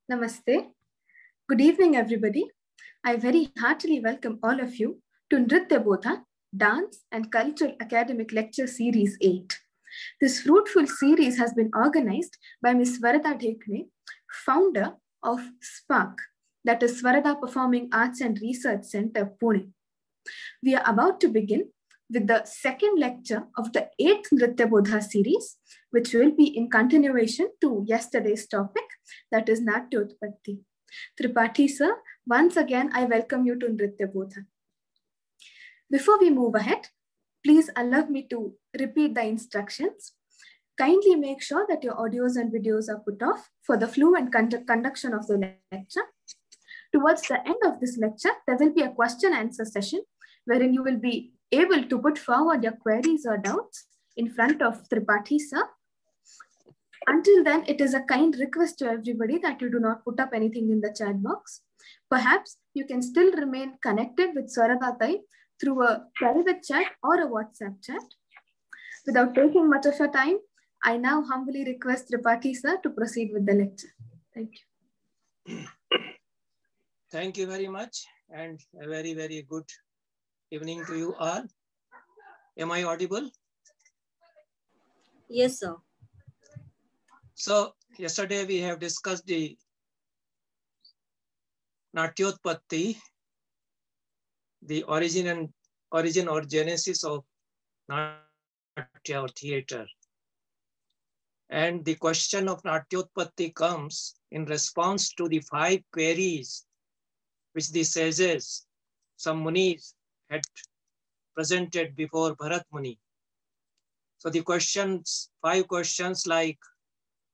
Namaste. Good evening, everybody. I very heartily welcome all of you to Nrityabodha, Dance and Culture Academic Lecture Series 8. This fruitful series has been organized by Ms. Varada Dhekne, founder of SPARK, that is Svarada Performing Arts and Research Center, Pune. We are about to begin with the second lecture of the 8th Nrityabodha series, which will be in continuation to yesterday's topic, that is Natyotpatti. Tripathi sir, once again, I welcome you to Nrityabodha. Before we move ahead, please allow me to repeat the instructions. Kindly make sure that your audios and videos are put off for the flow and conduction of the lecture. Towards the end of this lecture, there will be a question and answer session wherein you will be able to put forward your queries or doubts in front of Tripathi sir. Until then, it is a kind request to everybody that you do not put up anything in the chat box. Perhaps you can still remain connected with Swaradatai through a private chat or a WhatsApp chat. Without taking much of your time, I now humbly request Tripathi sir to proceed with the lecture. Thank you. Thank you very much, and a very, very good evening to you all. Am I audible? Yes, sir. So yesterday we have discussed the Natyotpatti, the origin or genesis of Natya or theatre. And the question of Natyotpatti comes in response to the 5 queries which the sages, some munis, had presented before Bharat Muni. So the questions, 5 questions like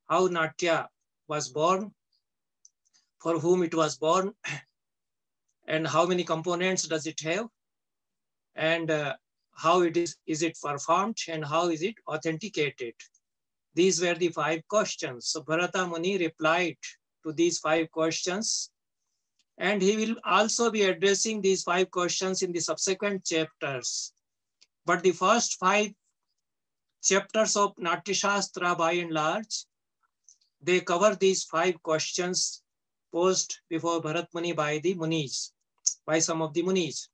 how Natya was born, for whom it was born, and how many components does it have, and how is it performed, and how is it authenticated. These were the 5 questions. So Bharata Muni replied to these 5 questions, and he will also be addressing these 5 questions in the subsequent chapters. But the first 5 chapters of Natyashastra, by and large, they cover these 5 questions posed before Bharat Muni by the Munis, by some of the Munis.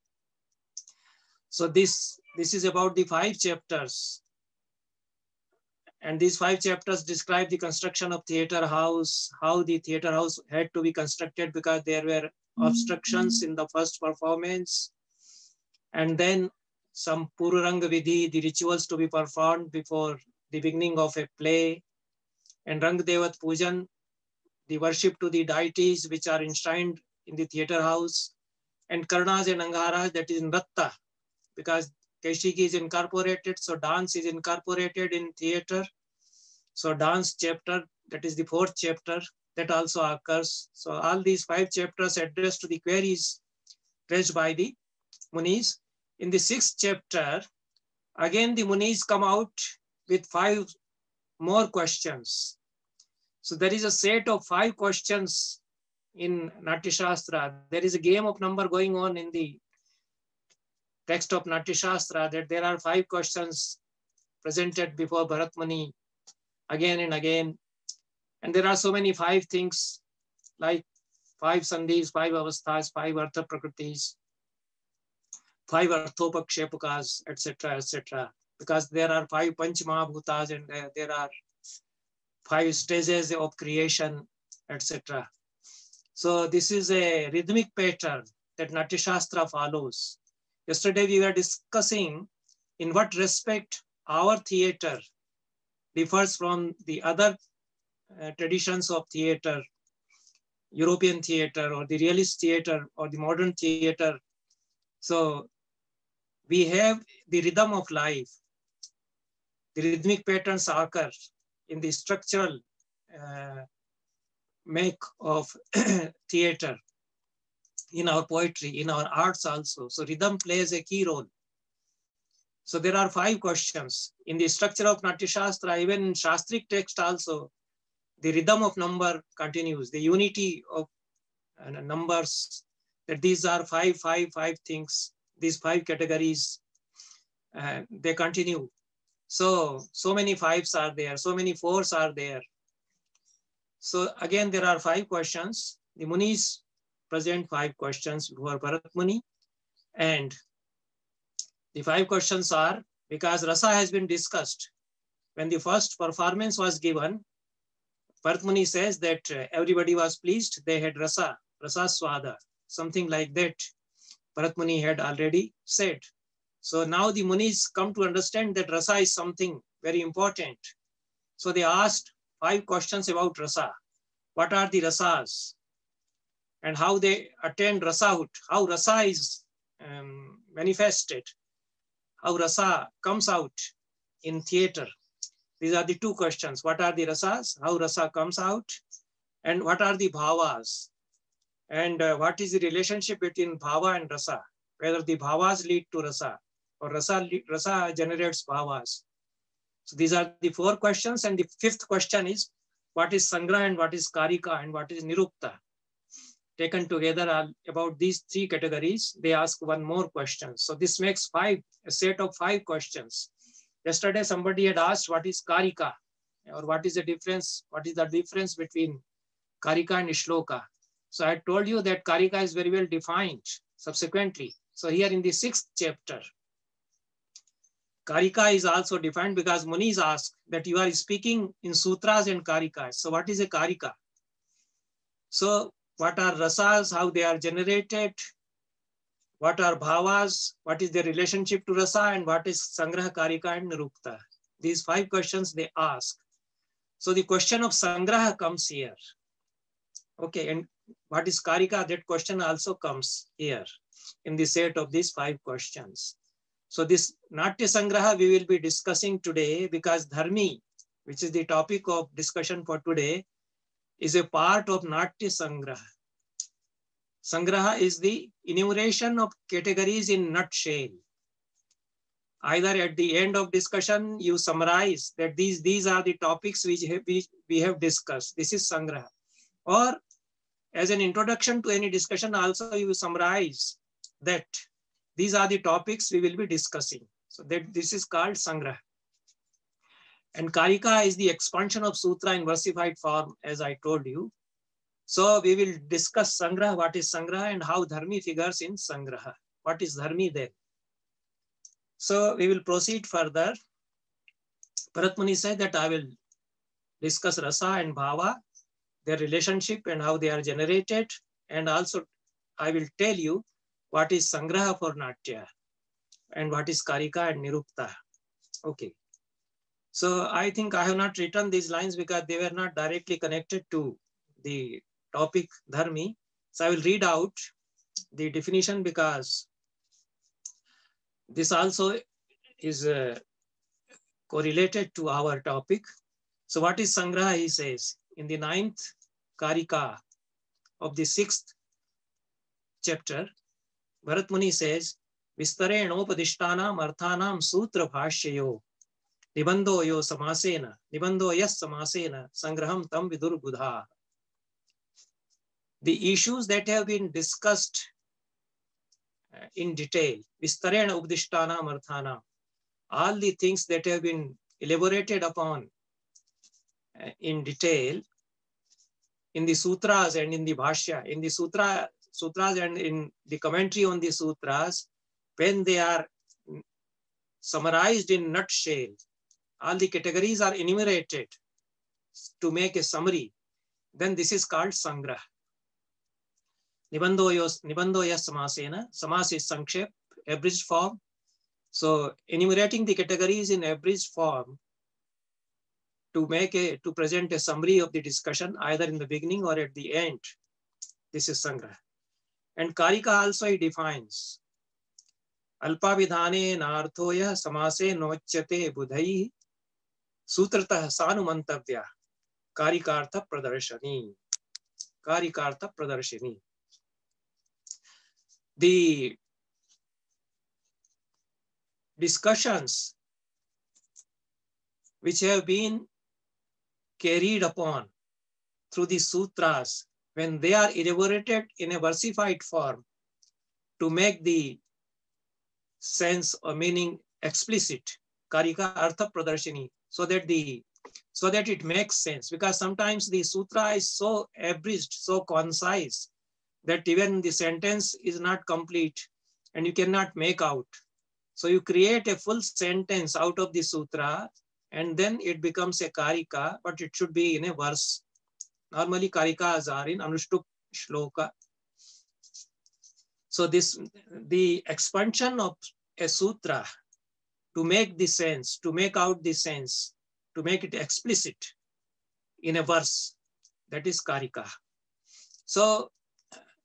So this is about the 5 chapters. And these 5 chapters describe the construction of theatre house, how the theatre house had to be constructed because there were obstructions in the first performance. And then some Pururanga Vidhi, the rituals to be performed before the beginning of a play. And Rang Devat Pujan, the worship to the deities which are enshrined in the theatre house. And Karnas and Angharas, that is Nritta, because Keshiki is incorporated, so dance is incorporated in theatre. So dance chapter, that is the 4th chapter, that also occurs. So all these 5 chapters addressed to the queries raised by the Munis. In the 6th chapter, again the Munis come out with 5 more questions. So there is a set of 5 questions in Natyashastra. There is a game of number going on in the text of Natyashastra, that there are 5 questions presented before Bharat Muni again and again. And there are so many 5 things like 5 sandhis, 5 avasthas, 5 artha prakritis, 5 arthopakshepakas, etc., etc. Because there are 5 panch mahabhutas and there are 5 stages of creation, etc. So this is a rhythmic pattern that Natyashastra follows. Yesterday we were discussing in what respect our theatre differs from the other traditions of theatre, European theatre or the realist theatre or the modern theatre. So we have the rhythm of life. The rhythmic patterns occur in the structural make of theatre, in our poetry, in our arts also. So rhythm plays a key role. So there are 5 questions. In the structure of Natyashastra, even in Shastric text also, the rhythm of number continues, the unity of numbers, that these are 5 things, these 5 categories, they continue. So many 5s are there, so many 4s are there. So again, there are 5 questions. The Munis present 5 questions before Bharat Muni. And the 5 questions are, because rasa has been discussed. When the first performance was given, Bharat Muni says that everybody was pleased. They had rasa swada, something like that. Bharat Muni had already said. So now the Munis come to understand that rasa is something very important. So they asked 5 questions about rasa. What are the rasas? And how they attain rasahood, how rasa is manifested, how rasa comes out in theater. These are the 2 questions. What are the rasas? How rasa comes out? And what are the bhavas? And what is the relationship between bhava and rasa? Whether the bhavas lead to rasa or rasa generates bhavas. So these are the 4 questions. And the 5th question is, what is sangraha and what is karika and what is nirukta? Taken together about these 3 categories, they ask one more question. So this makes a set of 5 questions. Yesterday, somebody had asked what is karika, or what is the difference between karika and shloka. So I told you that karika is very well defined subsequently. So here in the 6th chapter, karika is also defined, because Munis ask that you are speaking in sutras and karikas. So what is a karika? So what are rasas, how they are generated, what are bhavas, what is their relationship to rasa, and what is sangraha, karika, and nirukta. These 5 questions they ask. So the question of sangraha comes here. Okay, and what is karika? That question also comes here in the set of these 5 questions. So this Natya Sangraha we will be discussing today, because dharmi, which is the topic of discussion for today, is a part of Natya Sangraha. Sangraha is the enumeration of categories in nutshell. Either at the end of discussion, you summarize that these are the topics which we have discussed. This is Sangraha. Or as an introduction to any discussion, also you summarize that these are the topics we will be discussing. So that this is called Sangraha. And Karika is the expansion of Sutra in versified form, as I told you. So we will discuss Sangraha, what is Sangraha, and how Dharmi figures in Sangraha. What is Dharmi then? So we will proceed further. Bharat Muni said that I will discuss Rasa and Bhava, their relationship and how they are generated. And also I will tell you what is Sangraha for Natya and what is Karika and Nirukta. Okay. So I think I have not written these lines because they were not directly connected to the topic Dharmi. So I will read out the definition, because this also is correlated to our topic. So what is Sangraha, he says, in the 9th Karika of the 6th chapter, Bharat Muni says, Vistarenopadishtanam arthanam sutra bhashyayo nibandho yo samasena, nibandho yas samasena, sangraham tam vidur buddha. The issues that have been discussed in detail, Vistarena Upadishtanam arthanam, all the things that have been elaborated upon in detail in the sutras and in the bhashya, in the sutras and in the commentary on the sutras, when they are summarized in nutshell, all the categories are enumerated to make a summary, then this is called Sangraha. Nibandho yas samasena, samas is sankshep, abridged form. So enumerating the categories in abridged form to present a summary of the discussion either in the beginning or at the end. This is Sangraha. And Karika also he defines. Alpa vidhane narthoya samase nochate budhai sutratah sanumantavya karikartha pradarshani. Karikartha pradarshani. The discussions which have been carried upon through the sutras, when they are elaborated in a versified form to make the sense or meaning explicit, Karika Artha Pradarshini, so that the so that it makes sense. Because sometimes the sutra is so abridged, so concise, that even the sentence is not complete and you cannot make out. So you create a full sentence out of the sutra, and then it becomes a karika, but it should be in a verse. Normally karikas are in anushtuk shloka. So the expansion of a sutra to make the sense, to make out the sense, to make it explicit in a verse, that is karika. So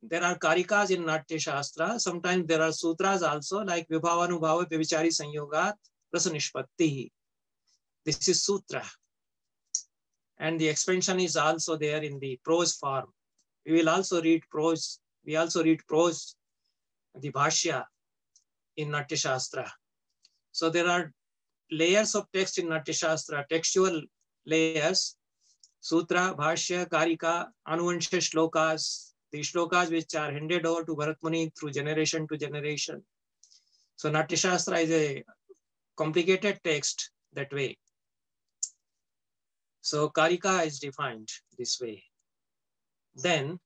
there are karikas in Natyashastra. Sometimes there are sutras also, like Vibhavanubhava Vyabhichari Sanyogat Rasa Nishpatti. This is sutra. And the expansion is also there in the prose form. We will also read prose. We also read prose, the Bhashya in Natyashastra. So there are layers of text in Natyashastra, textual layers, sutra, bhashya, karika, anuvansha shlokas, the shlokas which are handed over to Bharat Muni through generation to generation. So Natyashastra is a complicated text that way. So karika is defined this way. Then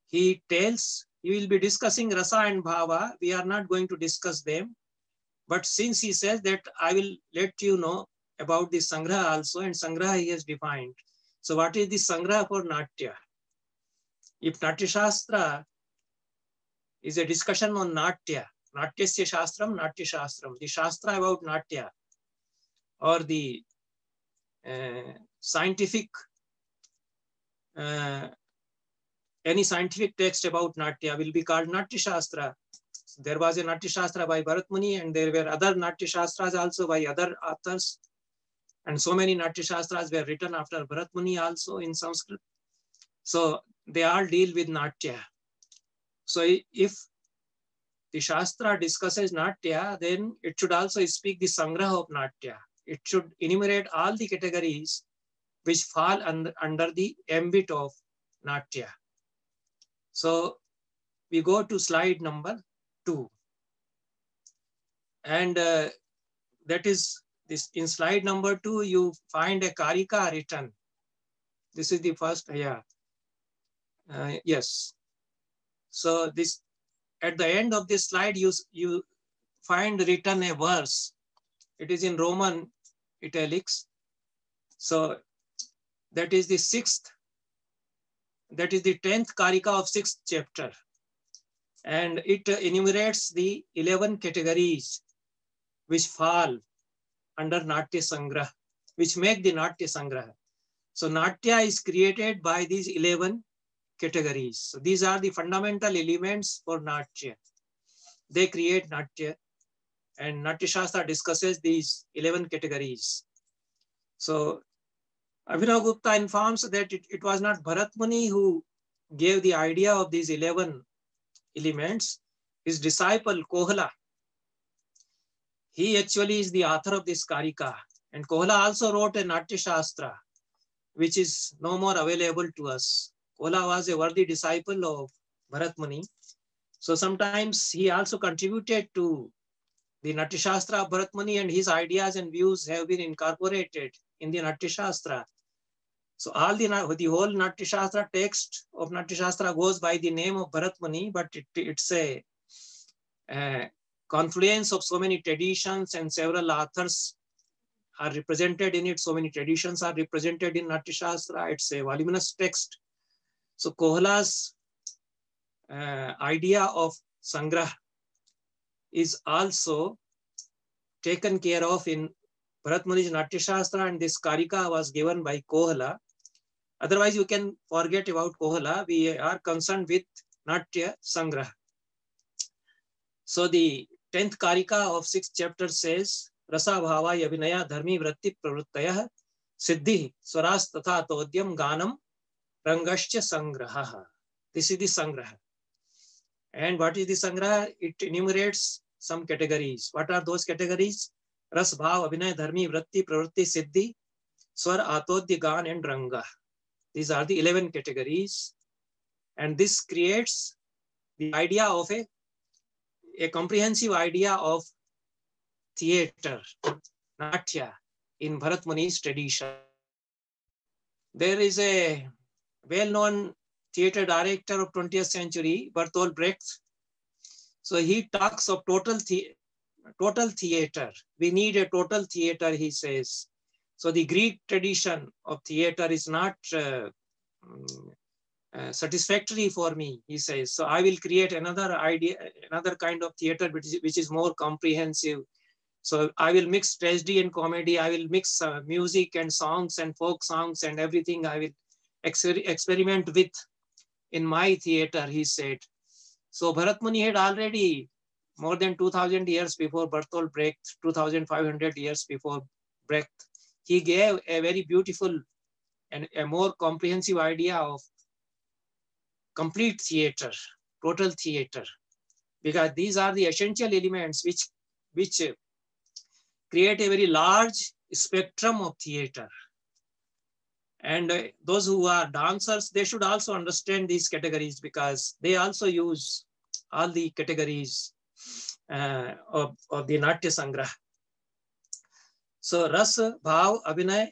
he tells, he will be discussing rasa and bhava. We are not going to discuss them. But since he says that I will let you know about the sangraha also, and sangraha he has defined. So what is the sangraha for Natya? If Natyashastra is a discussion on Natya, Natyasya Shastram, Natyashastram, the Shastra about Natya, or the scientific, any scientific text about Natya will be called Natyashastra. There was a Natyashastra by Bharat Muni, and there were other Natyashastras also by other authors. And so many Natyashastras were written after Bharat Muni also in Sanskrit. So they all deal with Natya. So if the Shastra discusses Natya, then it should also speak the sangraha of Natya. It should enumerate all the categories which fall under the ambit of Natya. So we go to slide number 2. And that is this. In slide number 2, you find a karika written. This is the first, yes. So this, at the end of this slide, you find written a verse. It is in Roman italics. So that is the 6th, that is the 10th karika of 6th chapter. And it enumerates the 11 categories which fall under Natya Sangraha, which make the Natya Sangraha. So Natya is created by these 11 categories. So these are the fundamental elements for Natya. They create Natya, and Natyashastra discusses these 11 categories. So Abhinavagupta informs that it was not Bharat Muni who gave the idea of these 11 elements. His disciple Kohala, he actually is the author of this karika. And Kohala also wrote a Natyashastra, which is no more available to us. Kohala was a worthy disciple of Bharat Muni. So sometimes he also contributed to the Natyashastra of Bharat Muni, and his ideas and views have been incorporated in the Natyashastra. So all the whole Natyashastra text of Natyashastra goes by the name of Bharat Muni, but it's a confluence of so many traditions, and several authors are represented in it. So many traditions are represented in Natyashastra. It's a voluminous text. So Kohala's idea of Sangraha is also taken care of in Bharat Muni's Natyashastra, and this karika was given by Kohala. Otherwise, you can forget about Kohala. We are concerned with Natya Sangraha. So the 10th karika of 6th chapter says, Rasa bhava yabhinaya dharmi vritti pravrittayah siddhi swaras tatha todyam ganam rangascha sangraha. This is the sangraha. And what is the sangraha? It enumerates some categories. What are those categories? Ras bhav abhinaya dharmi vritti pravritti siddhi swar atodya gan and ranga. These are the 11 categories. And this creates the idea of a comprehensive idea of theater, Natya. in Bharat Muni's tradition. There is a well-known theater director of 20th century, Bertolt Brecht. So he talks of total theater. We need a total theater, he says. So the Greek tradition of theater is not satisfactory for me, he says. So I will create another idea, another kind of theater which is more comprehensive. So I will mix tragedy and comedy. I will mix music and songs and folk songs and everything I will experiment with in my theater, he said. So Bharat Muni had already more than 2000 years before Bertolt Brecht, 2500 years before Brecht, he gave a very beautiful and a more comprehensive idea of complete theater, total theater, because these are the essential elements which create a very large spectrum of theater. And those who are dancers, they should also understand these categories because they also use all the categories of the Natya Sangraha. So Rasa, Bhav, Abhinay,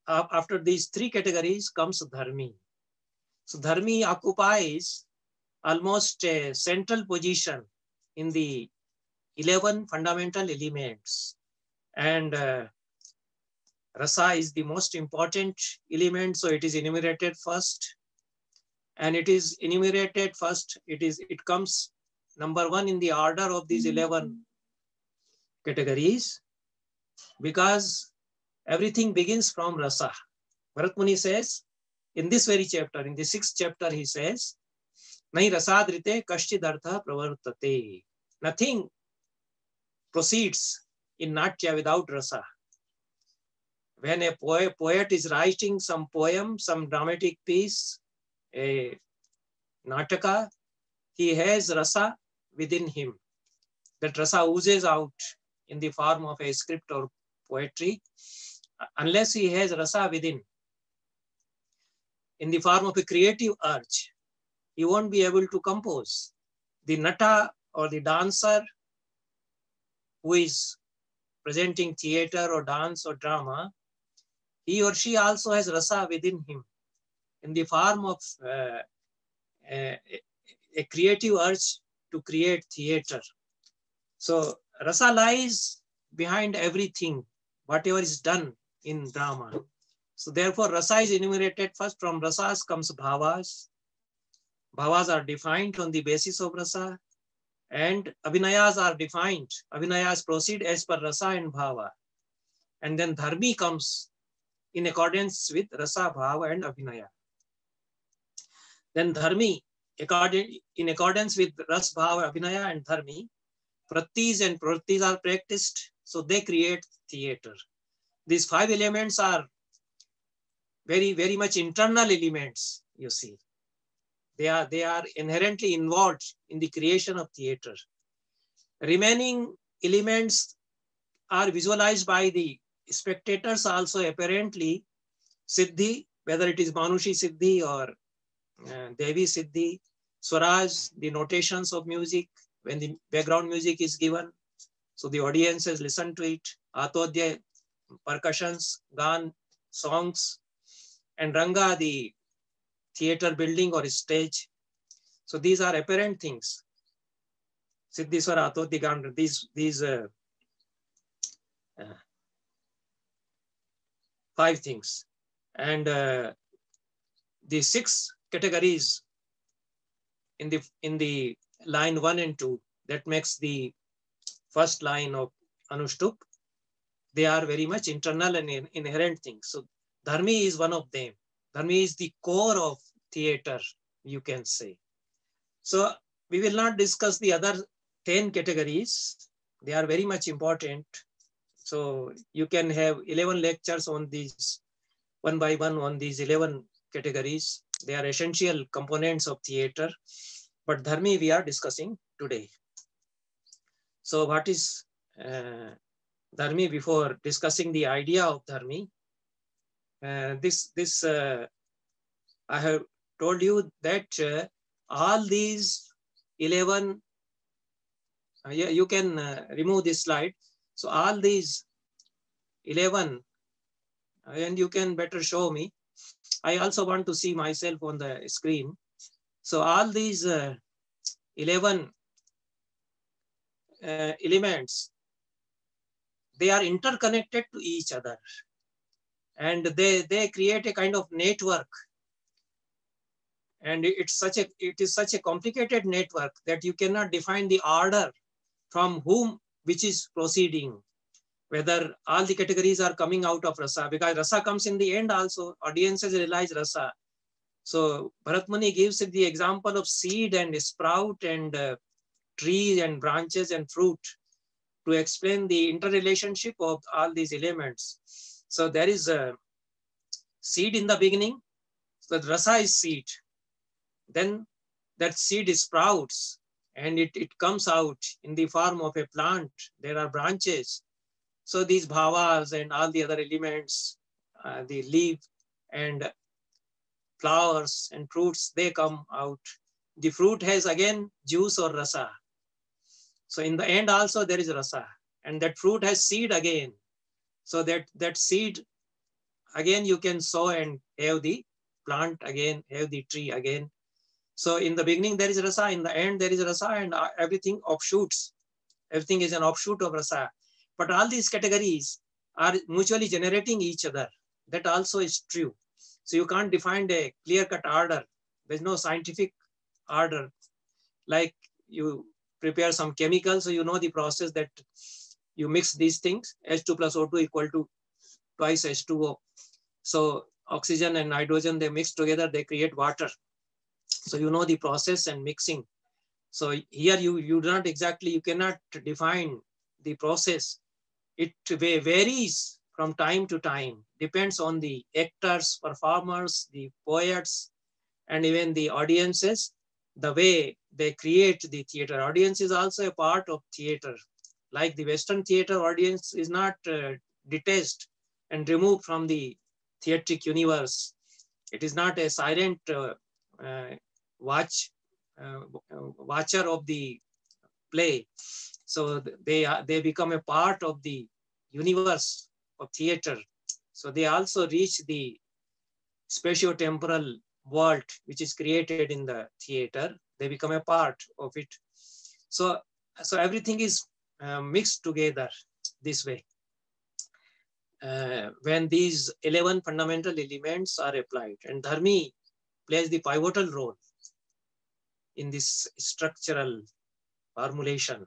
after these three categories comes Dharmi. So Dharmi occupies almost a central position in the 11 fundamental elements. And Rasa is the most important element, so it is enumerated first. And it is enumerated first, it comes number one in the order of these 11 categories, because everything begins from Rasa. Bharat Muni says, in this very chapter, in the 6th chapter, he says, Nahi rasadrite kashchidartha pravartate. Nothing proceeds in Natya without Rasa. When a poet is writing some poem, some dramatic piece, a Nataka, he has Rasa within him. That Rasa oozes out in the form of a script or poetry. Unless he has Rasa within, in the form of a creative urge, he won't be able to compose. The Nata or the dancer who is presenting theater or dance or drama, he or she also has Rasa within him in the form of a creative urge to create theater. So Rasa lies behind everything, whatever is done in drama. So therefore Rasa is enumerated first. From Rasas comes Bhavas. Bhavas are defined on the basis of Rasa, and Abhinayas are defined. Abhinayas proceed as per Rasa and Bhava. And then Dharmi comes in accordance with Rasa, Bhava and Abhinaya. Then Dharmi, in accordance with Ras, Bhava, Abhinaya and Dharmi, Prattis and Prattis are practiced, so they create theater. These 5 elements are very, very much internal elements, you see. They are inherently involved in the creation of theater. Remaining elements are visualized by the spectators also apparently. Siddhi, whether it is Manushi Siddhi or Devi Siddhi, Swaraj, the notations of music, when the background music is given, so the audiences listen to it. Atodhya, percussions, Gan, songs, and Ranga, the theater building or stage. So these are apparent things. Siddhi, Swara, Atodhya, Gan, these 5 things. And the 6 categories in the line 1 and 2, that makes the first line of Anushtup. They are very much internal and inherent things. So Dharmi is one of them. Dharmi is the core of theater, you can say. So we will not discuss the other 10 categories. They are very much important. So you can have 11 lectures on these, one by one, on these 11 categories. They are essential components of theater, but Dharmi we are discussing today. So what is Dharmi? Before discussing the idea of Dharmi, I have told you that all these 11, you can remove this slide. So all these 11 and you can better show me. I also want to see myself on the screen. So all these 11 elements, they are interconnected to each other, and they create a kind of network. And it is such a complicated network that you cannot define the order from whom which is proceeding, whether all the categories are coming out of rasa, because rasa comes in the end also. Audiences realize rasa. So Bharat Muni gives the example of seed and sprout and tree and branches and fruit to explain the interrelationship of all these elements. So there is a seed in the beginning. So the rasa is seed. Then that seed sprouts and it comes out in the form of a plant. There are branches. So these bhavas and all the other elements, the leaf and flowers and fruits, they come out. The fruit has again juice or rasa. So in the end also there is rasa, and that fruit has seed again. So that seed again you can sow and have the plant again, have the tree again. So in the beginning there is rasa, in the end there is rasa, and everything offshoots. Everything is an offshoot of rasa. But all these categories are mutually generating each other. That also is true. So you can't define a clear-cut order. There's no scientific order. Like you prepare some chemicals, so you know the process that you mix these things, H2 plus O2 equal to twice H2O. So oxygen and nitrogen, they mix together, they create water. So you know the process and mixing. So here you do not exactly, you cannot define the process. It varies from time to time, depends on the actors, performers, the poets, and even the audiences, the way they create the theater. Audience is also a part of theater. Like the Western theater, audience is not detached and removed from the theatric universe. It is not a silent watcher of the play. So they become a part of the universe of theater. So they also reach the spatio-temporal world which is created in the theater. They become a part of it. So everything is mixed together this way. When these 11 fundamental elements are applied, and dharmi plays the pivotal role in this structural formulation.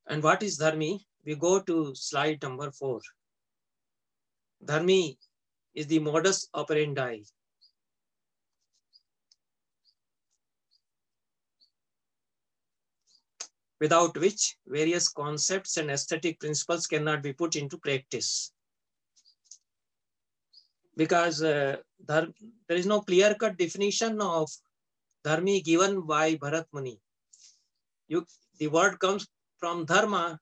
And what is dharmi? We go to slide number 4. Dharmi is the modus operandi without which various concepts and aesthetic principles cannot be put into practice. Because there is no clear-cut definition of dharmi given by Bharat Muni. The word comes from dharma.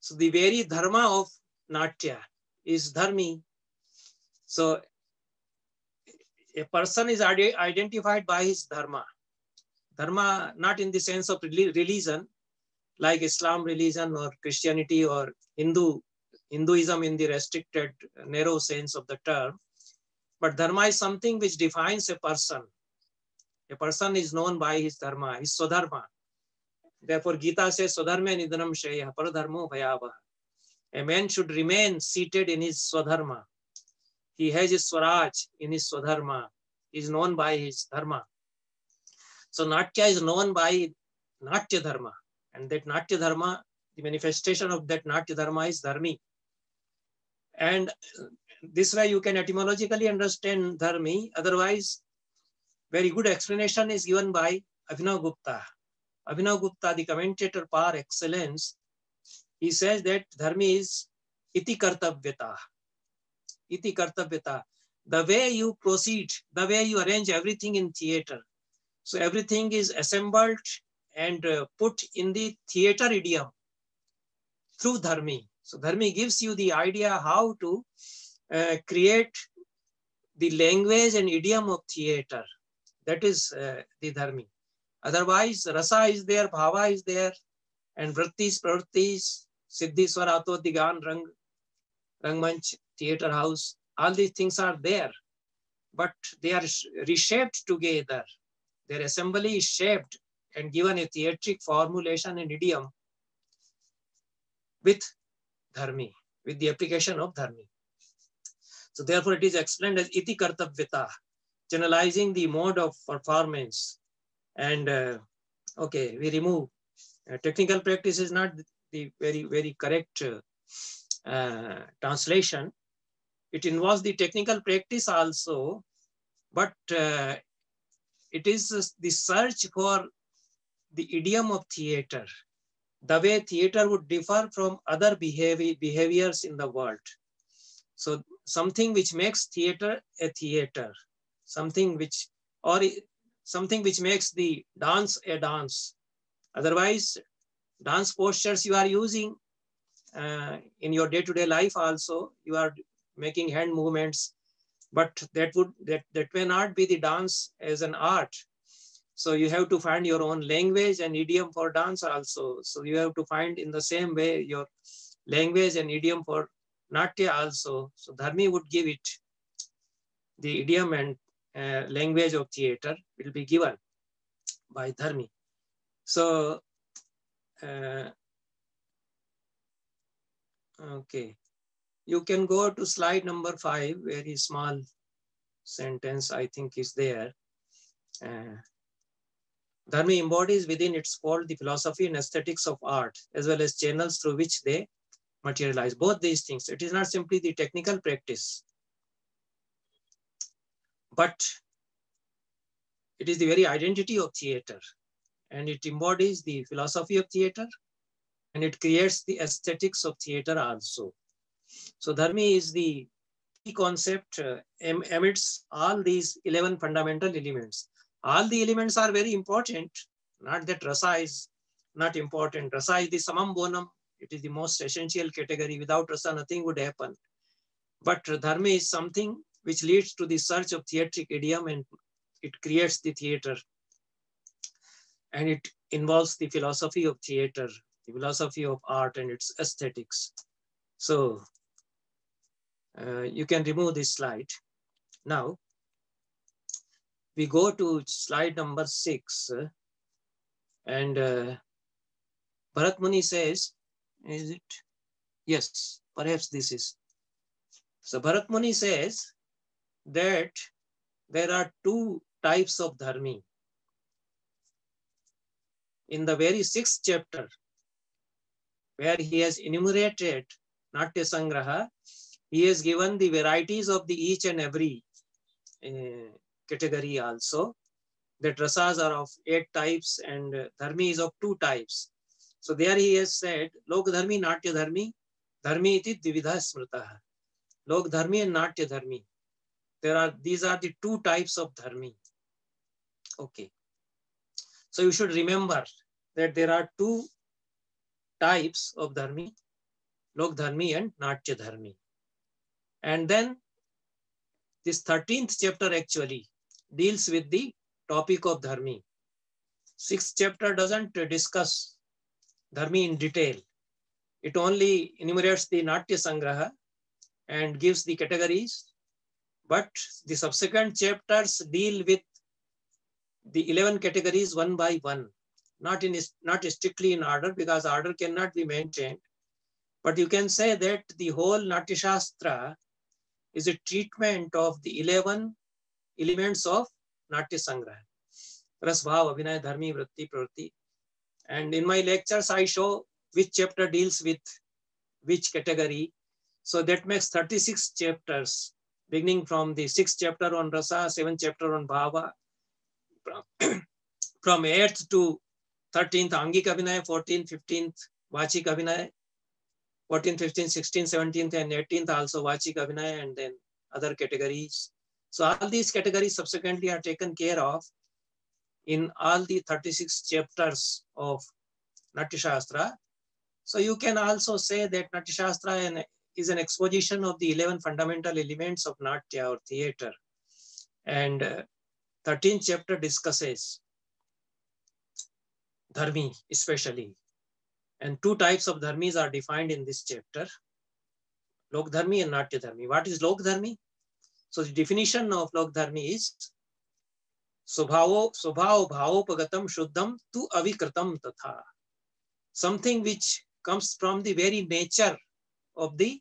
So the very dharma of Natya is dharmi. So a person is identified by his dharma. Dharma not in the sense of religion, like Islam religion or Christianity or Hinduism in the restricted, narrow sense of the term. But dharma is something which defines a person. A person is known by his dharma, his swadharma. Therefore, Gita says, Swadharma nidhanam shreya paradharmo bhayavaha. A man should remain seated in his swadharma. He has his swaraj in his swadharma. He is known by his dharma. So Natya is known by Natya dharma. And that Natya dharma, the manifestation of that Natya dharma is dharmi. And this way you can etymologically understand dharmi. Otherwise, very good explanation is given by Abhinav Gupta. Abhinav Gupta, the commentator par excellence, he says that dharmi is iti kartavyata. Iti kartavyata. The way you proceed, the way you arrange everything in theater. So everything is assembled and put in the theater idiom through dharmi. So dharmi gives you the idea how to create the language and idiom of theater. That is the dharmi. Otherwise, rasa is there, bhava is there, and vrittis, pravrittis, siddhi, swarato, digan, rang. Rangmanch, theater house, all these things are there, but they are reshaped together. Their assembly is shaped and given a theatric formulation and idiom with dharmi, with the application of dharmi. So therefore it is explained as iti kartavyata, generalizing the mode of performance. And okay, we remove technical practice is not the very correct translation. It involves the technical practice also, but it is the search for the idiom of theater, the way theater would differ from other behaviors in the world. So something which makes theater a theater, something which makes the dance a dance. Otherwise, dance postures you are using in your day-to-day life also, you are making hand movements, but that may not be the dance as an art. So you have to find your own language and idiom for dance also. So you have to find in the same way your language and idiom for Natya also. So Dharmi would give it. The idiom and language of theater will be given by Dharmi. So, okay. You can go to slide number 5, very small sentence I think is there. Dharmi embodies within its fold the philosophy and aesthetics of art, as well as channels through which they materialize. Both these things. It is not simply the technical practice, but it is the very identity of theater, and it embodies the philosophy of theater, and it creates the aesthetics of theater also. So Dharmi is the key concept amidst all these 11 fundamental elements. All the elements are very important, not that rasa is not important. Rasa is the samam bonam. It is the most essential category. Without rasa, nothing would happen. But dharma is something which leads to the search of theatric idiom, and it creates the theater. And it involves the philosophy of theater, the philosophy of art and its aesthetics. So you can remove this slide. Now, we go to slide number 6, and Bharat Muni says, is it? Yes, perhaps this is. So Bharat Muni says that there are 2 types of dharmi. In the very 6th chapter, where he has enumerated Natya Sangraha, he has given the varieties of the each and every category also. That rasas are of 8 types and dharmi is of 2 types. So there he has said, Lok Dharmi, Natya Dharmi, Dharmi iti Dvividha Smritaha. Lok Dharmi and Natya Dharmi. These are the 2 types of dharmi. Okay. So you should remember that there are 2 types of dharmi, Lok Dharmi and Natya Dharmi. And then this 13th chapter actually deals with the topic of dharmi. 6th chapter doesn't discuss dharmi in detail. It only enumerates the Natya Sangraha and gives the categories. But the subsequent chapters deal with the 11 categories one by one, not strictly in order, because order cannot be maintained. But you can say that the whole Natyashastra is a treatment of the 11 elements of Natya Sangraha. Ras, Bhav, Abhinay, Dharmi, Vritti, Pravritti. And in my lectures, I show which chapter deals with which category. So that makes 36 chapters, beginning from the 6th chapter on Rasa, 7th chapter on Bhava, from 8th to 13th Angik Abhinay, 14th, 15th Vachik Abhinay, 14th, 15th, 16th, 17th and 18th also Vachik Abhinay, and then other categories. So all these categories subsequently are taken care of in all the 36 chapters of Natyashastra. So you can also say that Natyashastra is an exposition of the 11 fundamental elements of Natya or theater. And 13th chapter discusses dharmi especially. And 2 types of dharmis are defined in this chapter. Lok Dharmi and Natya Dharmi. What is Lok Dharmi? So the definition of Lok Dharmi is Subhao bhavopagatam shuddham tu avikritam tatha. Something which comes from the very nature of the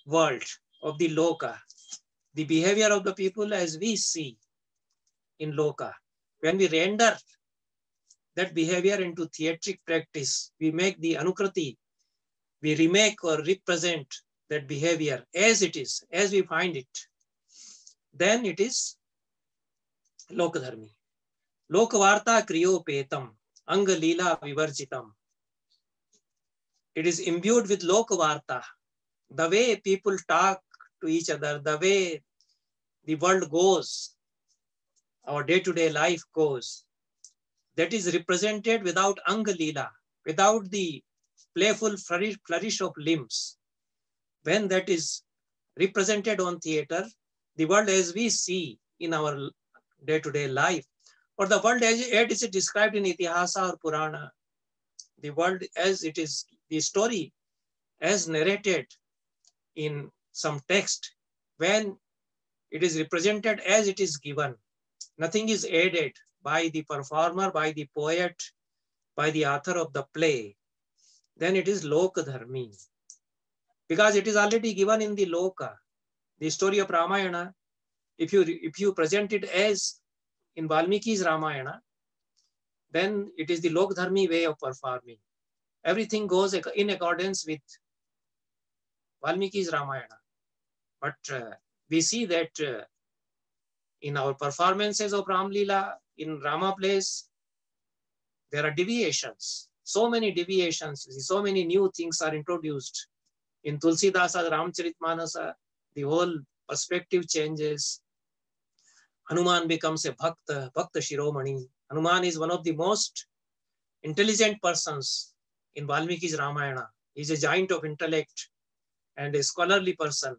world, of the loka, the behavior of the people as we see in loka. When we render that behavior into theatric practice, we make the anukriti, we remake or represent that behavior as it is, as we find it, then it is Lokadharmi. Lokvarta kriyopetam, anga lila vivarjitam. It is imbued with Lokvarta, the way people talk to each other, the way the world goes, our day-to-day life goes. That is represented without anga lila, without the playful flourish of limbs. When that is represented on theater, the world as we see in our day-to-day life, or the world as it is described in Itihasa or Purana, the world as it is, the story as narrated in some text, when it is represented as it is given, nothing is added by the performer, by the poet, by the author of the play, then it is Lokadharmi. Because it is already given in the Loka. The story of Ramayana, if you present it as in Valmiki's Ramayana, then it is the Lokdharmi way of performing. Everything goes in accordance with Valmiki's Ramayana. But we see that in our performances of Ram Leela, in Rama plays, there are deviations, so many deviations, so many new things are introduced. In Tulsidasa's Ramcharitmanasa, the whole perspective changes. Hanuman becomes a Bhakta Shiromani. Hanuman is one of the most intelligent persons in Valmiki's Ramayana. He is a giant of intellect and a scholarly person.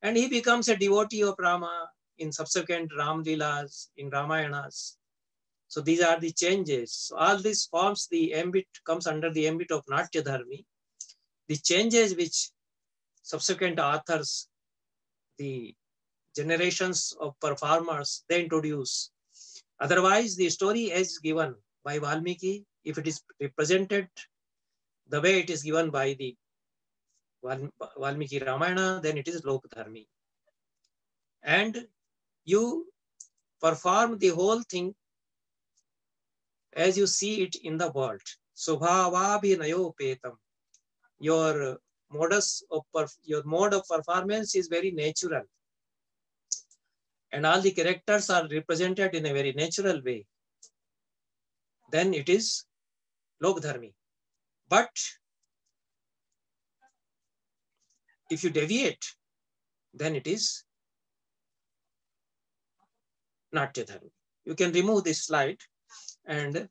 And he becomes a devotee of Rama in subsequent Ram Leelas, in Ramayanas. So these are the changes. So all this forms the ambit, comes under the ambit of Natya Dharmi. The changes which subsequent authors, the generations of performers, they introduce. Otherwise, the story as given by Valmiki, if it is represented the way it is given by the Valmiki Ramayana, then it is Lokdharmi. And you perform the whole thing as you see it in the world. Subhavabhinayopetam. Your mode of performance is very natural. And all the characters are represented in a very natural way. Then it is Lokdharmi. But if you deviate, then it is Natya Dharmi. You can remove this slide. And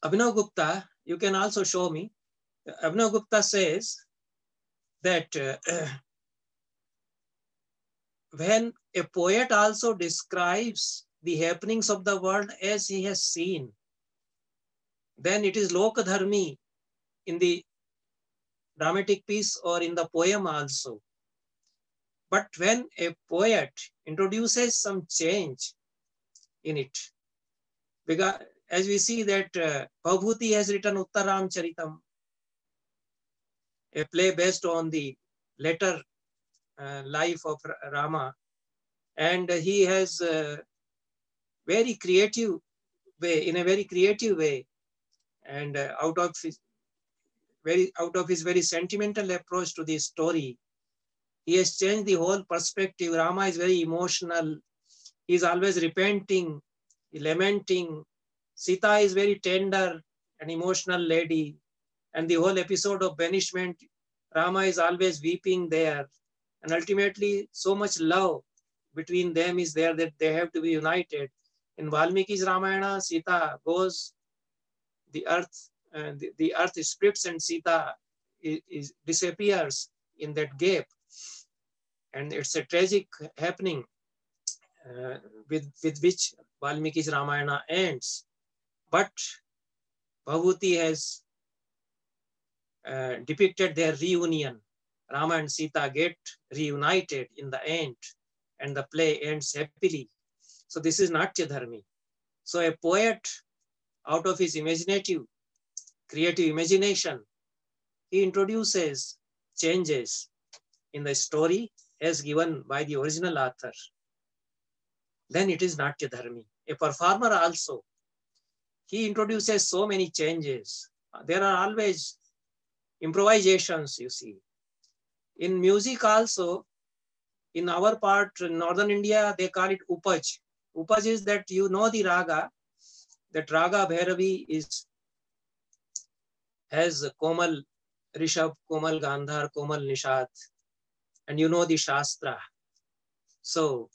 Abhinav Gupta, you can also show me. Abhinav Gupta says that when a poet also describes the happenings of the world as he has seen, then it is Lokadharmi in the dramatic piece or in the poem also. But when a poet introduces some change in it, because as we see that Bhavbhuti has written Uttaram Charitam, a play based on the later life of Rama, and he has very creative way, in a very creative way, and out of his very sentimental approach to this story, he has changed the whole perspective. Rama is very emotional. He is always repenting, lamenting. Sita is very tender and emotional lady. And the whole episode of banishment, Rama is always weeping there. And ultimately, so much love between them is there that they have to be united. In Valmiki's Ramayana, Sita goes, the earth splits and Sita disappears in that gap. And it's a tragic happening with which Valmiki's Ramayana ends. But Bhavbhuti has depicted their reunion. Rama and Sita get reunited in the end, and the play ends happily. So this is Natya Dharmi. So a poet, out of his imaginative, creative imagination, he introduces changes in the story as given by the original author. Then it is Natya Dharmi. A performer also, he introduces so many changes. There are always improvisations, you see. In music also, in our part, in northern India, they call it upaj. Upaj is that you know the raga, that raga Bhairavi has Komal Rishabh, Komal Gandhar, Komal Nishad, and you know the Shastra. So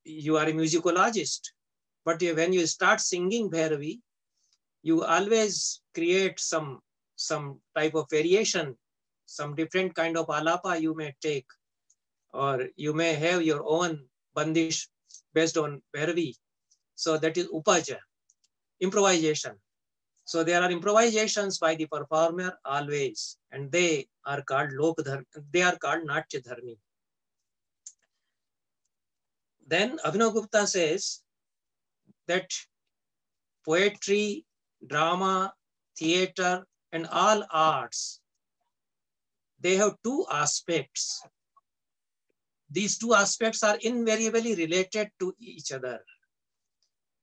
you are a musicologist, but when you start singing Bhairavi, you always create some type of variation, some different kind of alapa you may take, or you may have your own bandish based on Bhairavi. So that is upaja, improvisation. So there are improvisations by the performer always, and they are called Lok Dharmi, they are called Natya Dharmi. Then Abhinav Gupta says that poetry, drama, theater, and all arts, they have two aspects. These two aspects are invariably related to each other.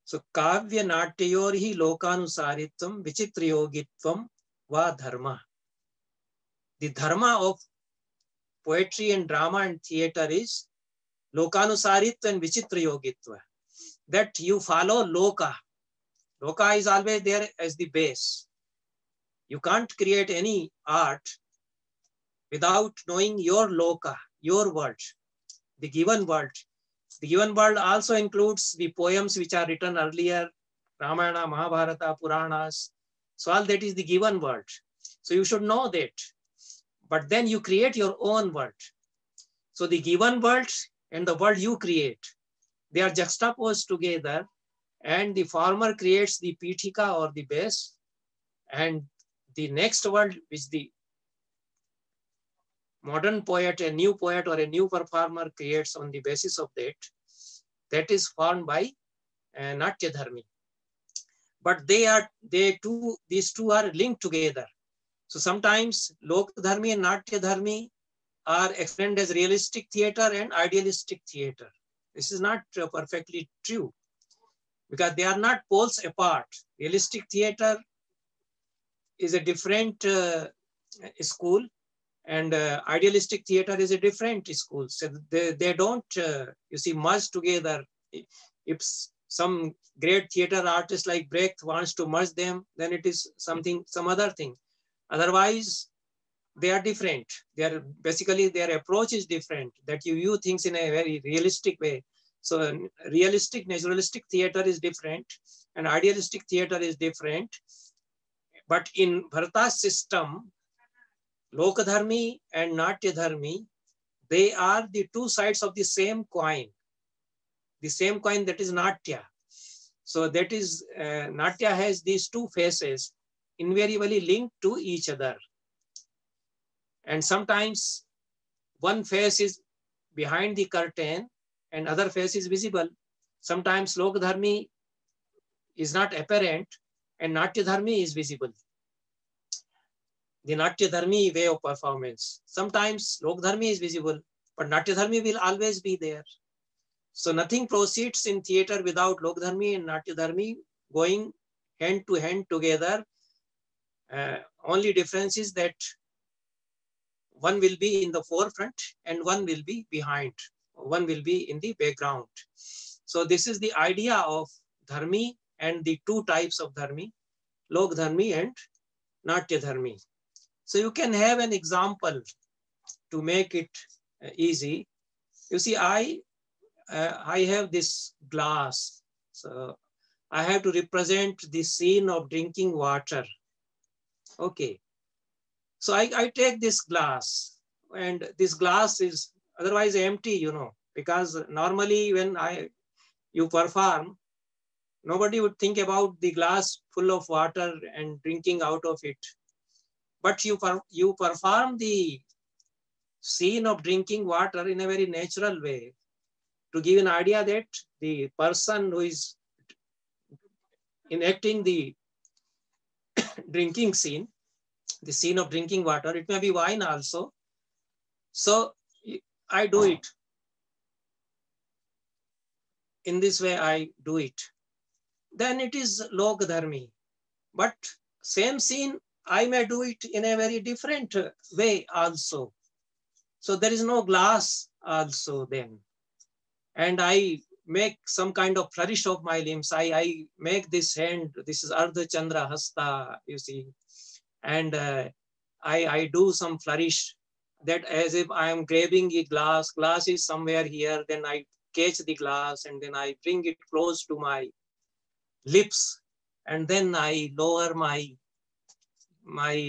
So, kavya natyayorhi lokanusaritvam vichitrayogitvam va dharma. The dharma of poetry and drama and theater is lokanusaritva and vichitrayogitva. That you follow loka. Loka is always there as the base. You can't create any art without knowing your loka, your world, the given world. The given world also includes the poems which are written earlier, Ramayana, Mahabharata, Puranas. So all that is the given world. So you should know that. But then you create your own world. So the given world and the world you create, they are juxtaposed together, and the former creates the pithika or the base, and the next world which the modern poet, a new poet or a new performer creates on the basis of that, that is formed by Natya Dharmi. But these two are linked together. So sometimes Lok Dharmi and Natya Dharmi are explained as realistic theater and idealistic theater. This is not perfectly true, because they are not poles apart. Realistic theater is a different school, and idealistic theater is a different school. So they don't, you see, merge together. If some great theater artist like Brecht wants to merge them, then it is some other thing. Otherwise, they are different. They are basically, their approach is different, that you view things in a very realistic way. So realistic, naturalistic theater is different, and idealistic theater is different. But in Bharata's system, Lok Dharmi and Natya Dharmi, they are the two sides of the same coin. The same coin, that is Natya. So that is, Natya has these two faces invariably linked to each other. And sometimes one face is behind the curtain and other face is visible. Sometimes Lok Dharmi is not apparent and Natya Dharmi is visible. The Natya Dharmi way of performance. Sometimes Lok Dharmi is visible, but Natya Dharmi will always be there. So nothing proceeds in theater without Lok Dharmi and Natya Dharmi going hand to hand together. Only difference is that one will be in the forefront and one will be behind. One will be in the background. So this is the idea of Dharmi and the two types of Dharmi, Lok Dharmi and Natya Dharmi. So you can have an example to make it easy. You see, I have this glass. So I have to represent the scene of drinking water. Okay. So I take this glass, and this glass is otherwise empty, you know, because normally when you perform, nobody would think about the glass full of water and drinking out of it. But you perform the scene of drinking water in a very natural way to give an idea that the person who is enacting the drinking scene, the scene of drinking water, it may be wine also. So I do it. In this way, I do it. Then it is Lok Dharmi. But same scene, I may do it in a very different way also. So there is no glass also then. And I make some kind of flourish of my limbs. I make this hand, this is Ardha Chandra Hasta, you see. And I do some flourish that as if I am grabbing a glass. Glass is somewhere here. Then I catch the glass and then I bring it close to my lips. And then I lower my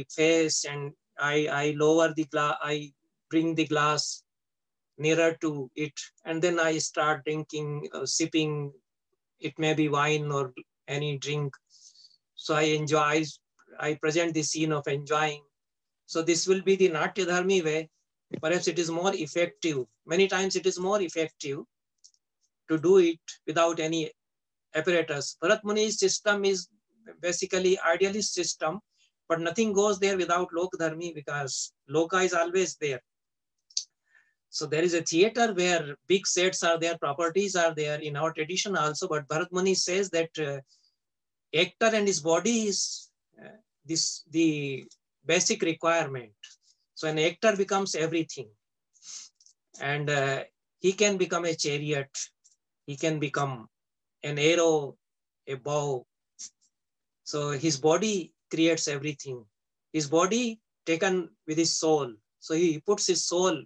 face and I lower the glass. I bring the glass nearer to it. And then I start drinking, sipping. It may be wine or any drink. So I enjoy, I present the scene of enjoying. So this will be the Natya Dharmi way. Perhaps it is more effective. Many times it is more effective to do it without any apparatus. Bharat Muni's system is basically idealist system, but nothing goes there without Lok Dharmi because Loka is always there. So there is a theater where big sets are there, properties are there in our tradition also, but Bharat Muni says that actor and his body is the basic requirement. So an actor becomes everything. And he can become a chariot. He can become an arrow, a bow. So his body creates everything. His body taken with his soul. So he puts his soul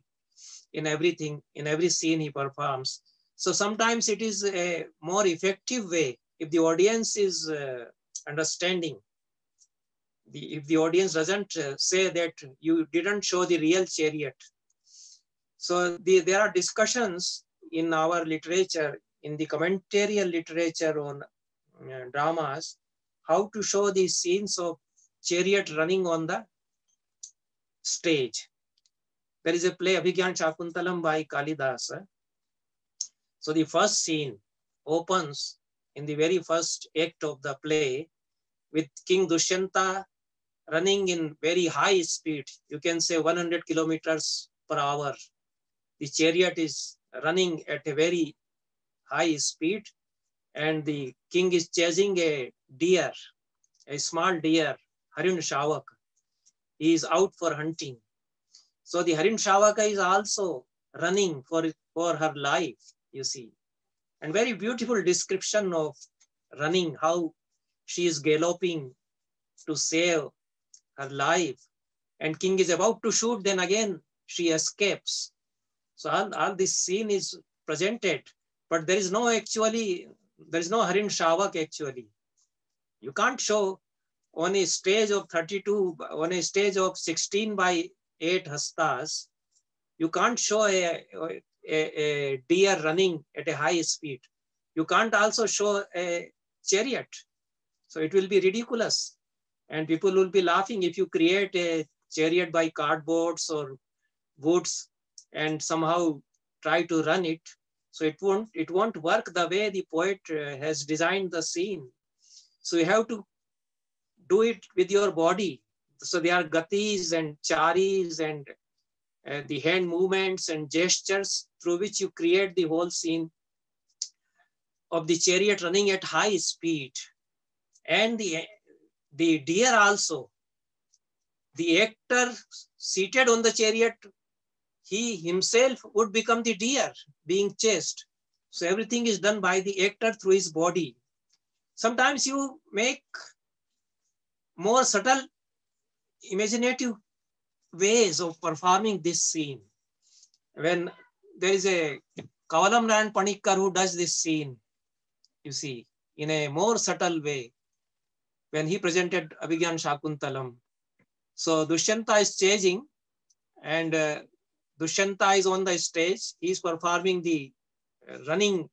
in everything, in every scene he performs. So sometimes it is a more effective way if the audience is understanding. If the audience doesn't say that you didn't show the real chariot. So there are discussions in our literature, in the commentarial literature on dramas, how to show these scenes of chariot running on the stage. There is a play, Abhigyan Shakuntalam by Kalidasa. So the first scene opens in the very first act of the play with King Dushyanta running in very high speed. You can say 100 kilometers per hour. The chariot is running at a very high speed and the king is chasing a deer, a small deer, Harin Shavak. He is out for hunting. So the Harin Shavaka is also running for her life, you see. And very beautiful description of running, how she is galloping to save her life. And king is about to shoot, then again she escapes. So all this scene is presented, but there is no Harin Shavak actually. You can't show on a stage of 32, on a stage of 16 by 8 hastas, you can't show a deer running at a high speed. You can't also show a chariot. So it will be ridiculous. And people will be laughing if you create a chariot by cardboards or woods and somehow try to run it. So it won't work the way the poet has designed the scene. So you have to do it with your body. So there are gatis and charis and the hand movements and gestures through which you create the whole scene of the chariot running at high speed. And the deer also. The actor seated on the chariot, he himself would become the deer being chased. So everything is done by the actor through his body. Sometimes you make more subtle, imaginative ways of performing this scene. When there is a Kavalam Naran Panikkar who does this scene, you see, in a more subtle way, when he presented Abhigyan Shakuntalam. So Dushyanta is chasing and Dushyanta is on the stage. He is performing the running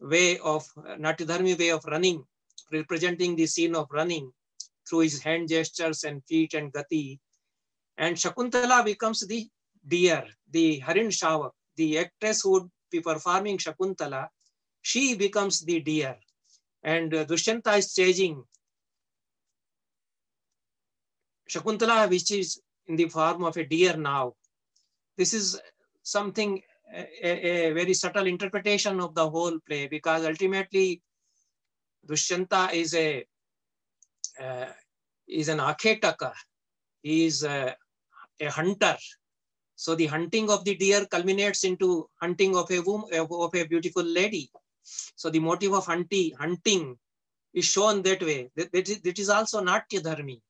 way of Natyadharmi way of running, representing the scene of running through his hand gestures and feet and gati. And Shakuntala becomes the deer, the Harin Shavak, the actress who would be performing Shakuntala. She becomes the deer, and Dushyanta is chasing Shakuntala, which is in the form of a deer now. This is something, a very subtle interpretation of the whole play, because ultimately Dushyanta is an akhetaka. He is a hunter. So the hunting of the deer culminates into hunting of a woman, of a beautiful lady. So the motive of hunting is shown that way. That is also Natyadharmi.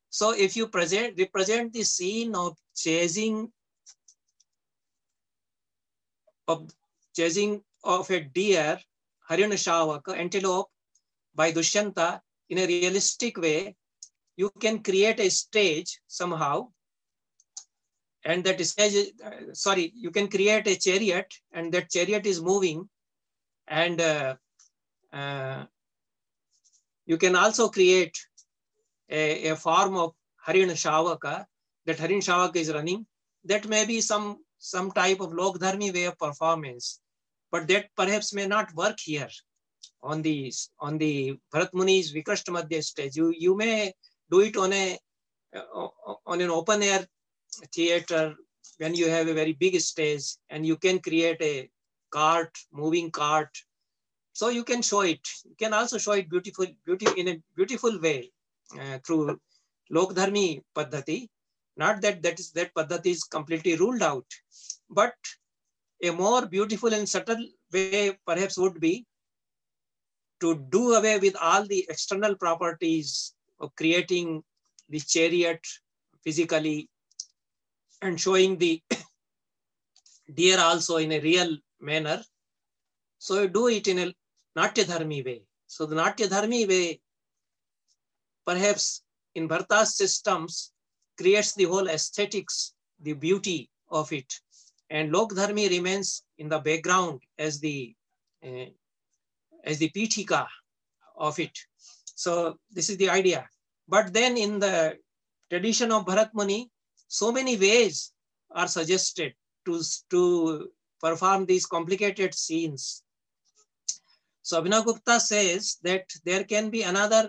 So if you represent the scene of chasing of a deer, Harina Shavaka, antelope, by Dushyanta in a realistic way, you can create a stage somehow, and that stage, you can create a chariot, and that chariot is moving, and you can also create a form of Harina Shavaka, that Harina Shavaka is running. That may be some type of Lok Dharmi way of performance, but that perhaps may not work here on the Bharat Muni's Vikrashta Madhya stage. You may do it on an open air theater when you have a very big stage, and you can create a moving cart. So you can show it. You can also show it in a beautiful way through Lok Dharmi Paddhati. Not that Paddhati is completely ruled out, but a more beautiful and subtle way perhaps would be to do away with all the external properties of creating the chariot physically and showing the deer also in a real manner. So you do it in a Natyadharmi way. So the Natyadharmi way, perhaps in Bharata's systems, creates the whole aesthetics, the beauty of it. And Lok Dharmi remains in the background as the Pithika of it. So this is the idea. But then in the tradition of Bharat Muni, so many ways are suggested to perform these complicated scenes. So Abhinav Gupta says that there can be another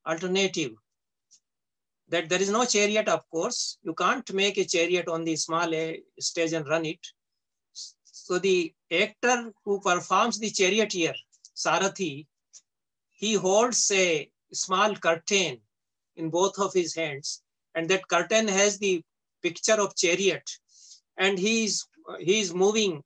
alternative, that there is no chariot, of course. You can't make a chariot on the small stage and run it. So the actor who performs the charioteer, Sarathi, he holds a small curtain in both of his hands, and that curtain has the picture of chariot, and he is moving.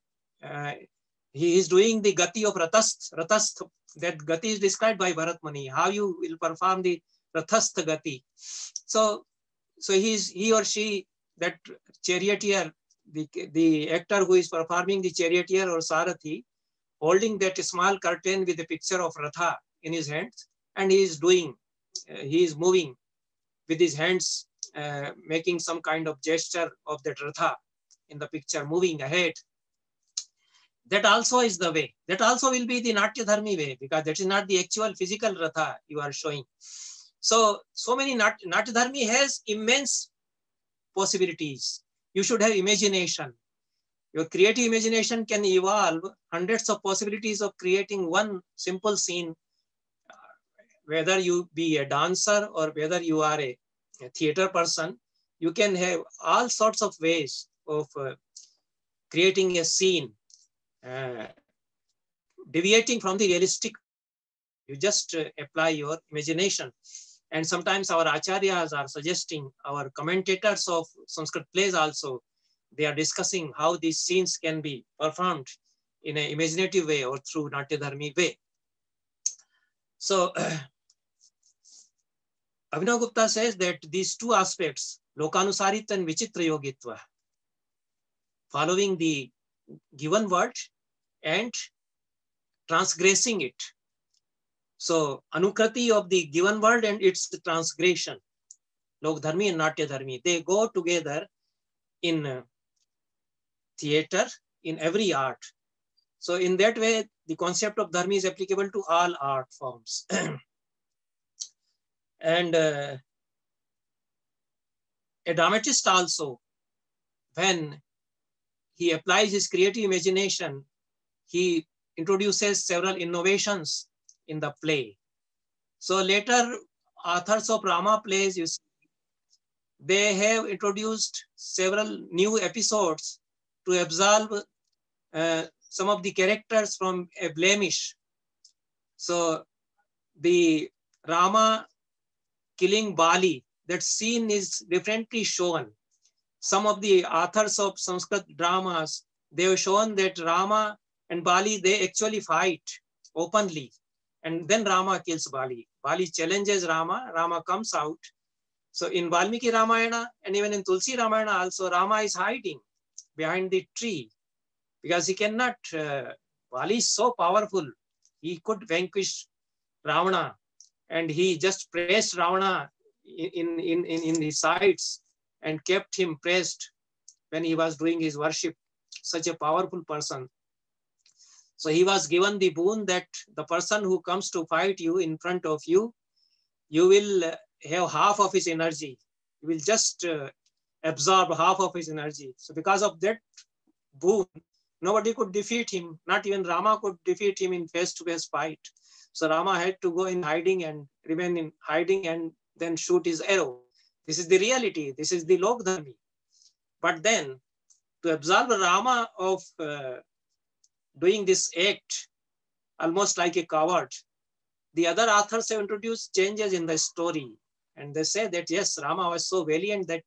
He is doing the gati of Rathastha. That gati is described by Bharat Muni, how you will perform the Rathastha gati. So he or she, that charioteer, the actor who is performing the charioteer or Sarathi, holding that small curtain with a picture of Ratha in his hands, and he is moving with his hands, making some kind of gesture of that Ratha in the picture, moving ahead. That also is the way. That also will be the Natyadharmi way, because that is not the actual physical Ratha you are showing. So many Natyadharmi has immense possibilities. You should have imagination. Your creative imagination can evolve hundreds of possibilities of creating one simple scene, whether you be a dancer or whether you are a theater person. You can have all sorts of ways of creating a scene, deviating from the realistic. You just apply your imagination. And sometimes our acharyas are suggesting, our commentators of Sanskrit plays also, they are discussing how these scenes can be performed in an imaginative way or through Natyadharmi way. So Abhinav Gupta says that these two aspects, Lokanusarit and Vichitra Yogitva, following the given word and transgressing it. So Anukrati of the given word and its transgression, Lok Dharmi and Natya Dharmi, they go together in theater, in every art. So in that way, the concept of dharma is applicable to all art forms. And a dramatist also, when he applies his creative imagination, he introduces several innovations in the play. So later, authors of Rama plays, you see, they have introduced several new episodes to absolve some of the characters from a blemish. So the Rama killing Bali, that scene is differently shown. Some of the authors of Sanskrit dramas, they have shown that Rama and Bali, they actually fight openly. And then Rama kills Bali. Bali challenges Rama, Rama comes out. So in Valmiki Ramayana and even in Tulsi Ramayana also, Rama is hiding behind the tree because he cannot, Bali is so powerful. He could vanquish Ravana, and he just pressed Ravana in his sides and kept him pressed when he was doing his worship. Such a powerful person. So he was given the boon that the person who comes to fight you in front of you, you will have half of his energy. You will just absorb half of his energy. So because of that boon, nobody could defeat him. Not even Rama could defeat him in face-to-face fight. So Rama had to go in hiding and remain in hiding and then shoot his arrow. This is the reality. This is the Lok Dharmi. But then to absolve Rama of doing this act, almost like a coward, the other authors have introduced changes in the story. And they say that, yes, Rama was so valiant that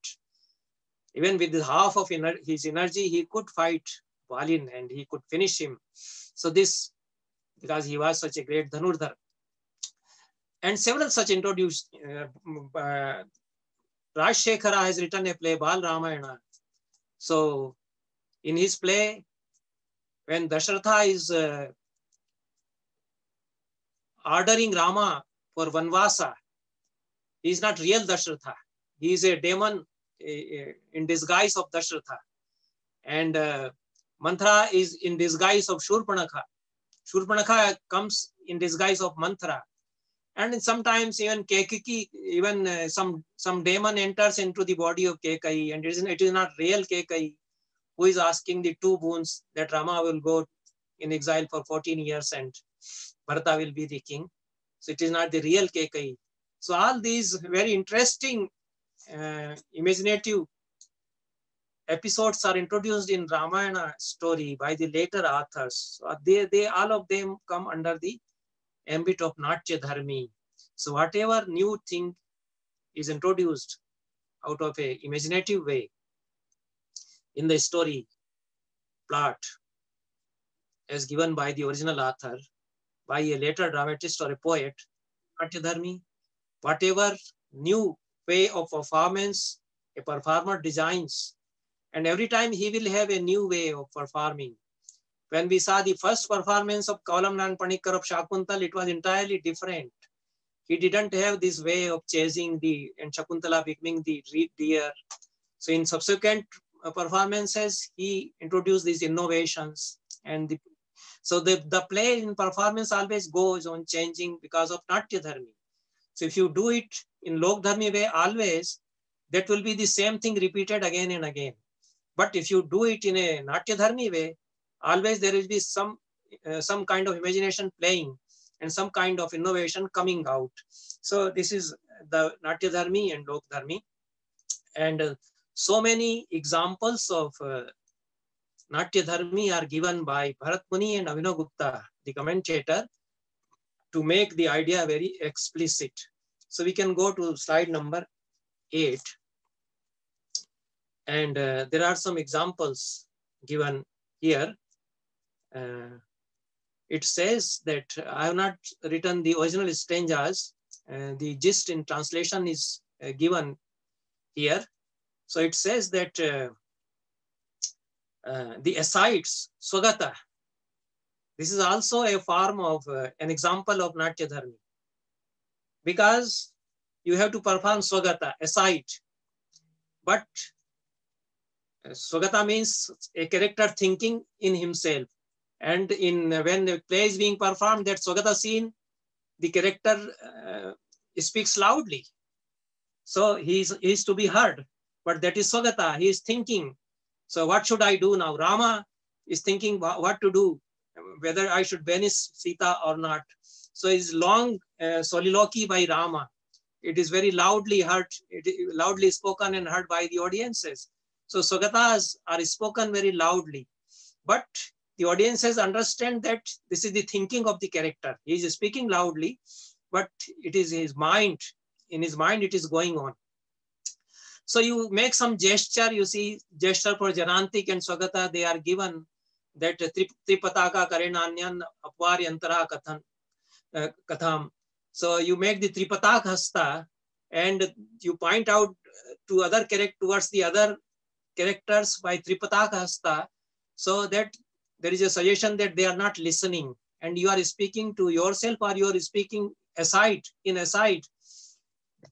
even with half of his energy, he could fight Balin and he could finish him. So this, because he was such a great Dhanurdhar. And several such introduced. Rajshekhara has written a play, Bal Ramayana. So in his play, when Dasharatha is ordering Rama for Vanvasa, he is not real Dasharatha. He is a demon in disguise of Dasharatha. And Manthara is in disguise of Shurpanakha. Shurpanakha comes in disguise of Manthara. And sometimes even Kekiki, even some demon enters into the body of Kekai, and it is not real Kekai who is asking the two boons that Rama will go in exile for 14 years and Bharata will be the king. So it is not the real Kekai. So all these very interesting imaginative episodes are introduced in Ramayana story by the later authors. So they all of them come under the ambit of Natya Dharmi. So whatever new thing is introduced out of a imaginative way in the story plot as given by the original author, by a later dramatist or a poet, Natya Dharmi, whatever new way of performance a performer designs, and every time he will have a new way of performing. When we saw the first performance of Kaulamnan Panikkar of Shakuntal, it was entirely different. He didn't have this way of chasing and Shakuntala becoming the deer. So in subsequent performances, he introduced these innovations. And so the play in performance always goes on changing because of Natya Dharmi. So if you do it in Lok Dharmi way always, that will be the same thing repeated again and again. But if you do it in a Natya Dharmi way, always there will be some kind of imagination playing and some kind of innovation coming out. So this is the Natya Dharmi and Lok Dharmi. And so many examples of Natya Dharmi are given by Bharat Muni and Abhinav Gupta, the commentator, to make the idea very explicit. So we can go to slide number 8. And there are some examples given here. It says that I have not written the original stanzas. The gist in translation is given here. So it says that the asides, Swagata, this is also a form of an example of Natya Dharmi. Because you have to perform Swagata, aside. But Swagata means a character thinking in himself. And when the play is being performed, that Swagata scene, the character speaks loudly. So he is to be heard. But that is Swagata. He is thinking. So what should I do now? Rama is thinking what to do, whether I should banish Sita or not. So it's long soliloquy by Rama. It is very loudly heard, loudly spoken and heard by the audiences. So Swagatas are spoken very loudly. But the audiences understand that this is the thinking of the character. He is speaking loudly, but it is his mind. In his mind, it is going on. So you make some gesture, you see gesture for Janantik and Swagata, they are given that Tripataka Karenanyan Apvaryantara Katham. So you make the Tripatak Hasta and you point out to other towards the other characters by Tripatak Hasta, so that there is a suggestion that they are not listening and you are speaking to yourself or you are speaking aside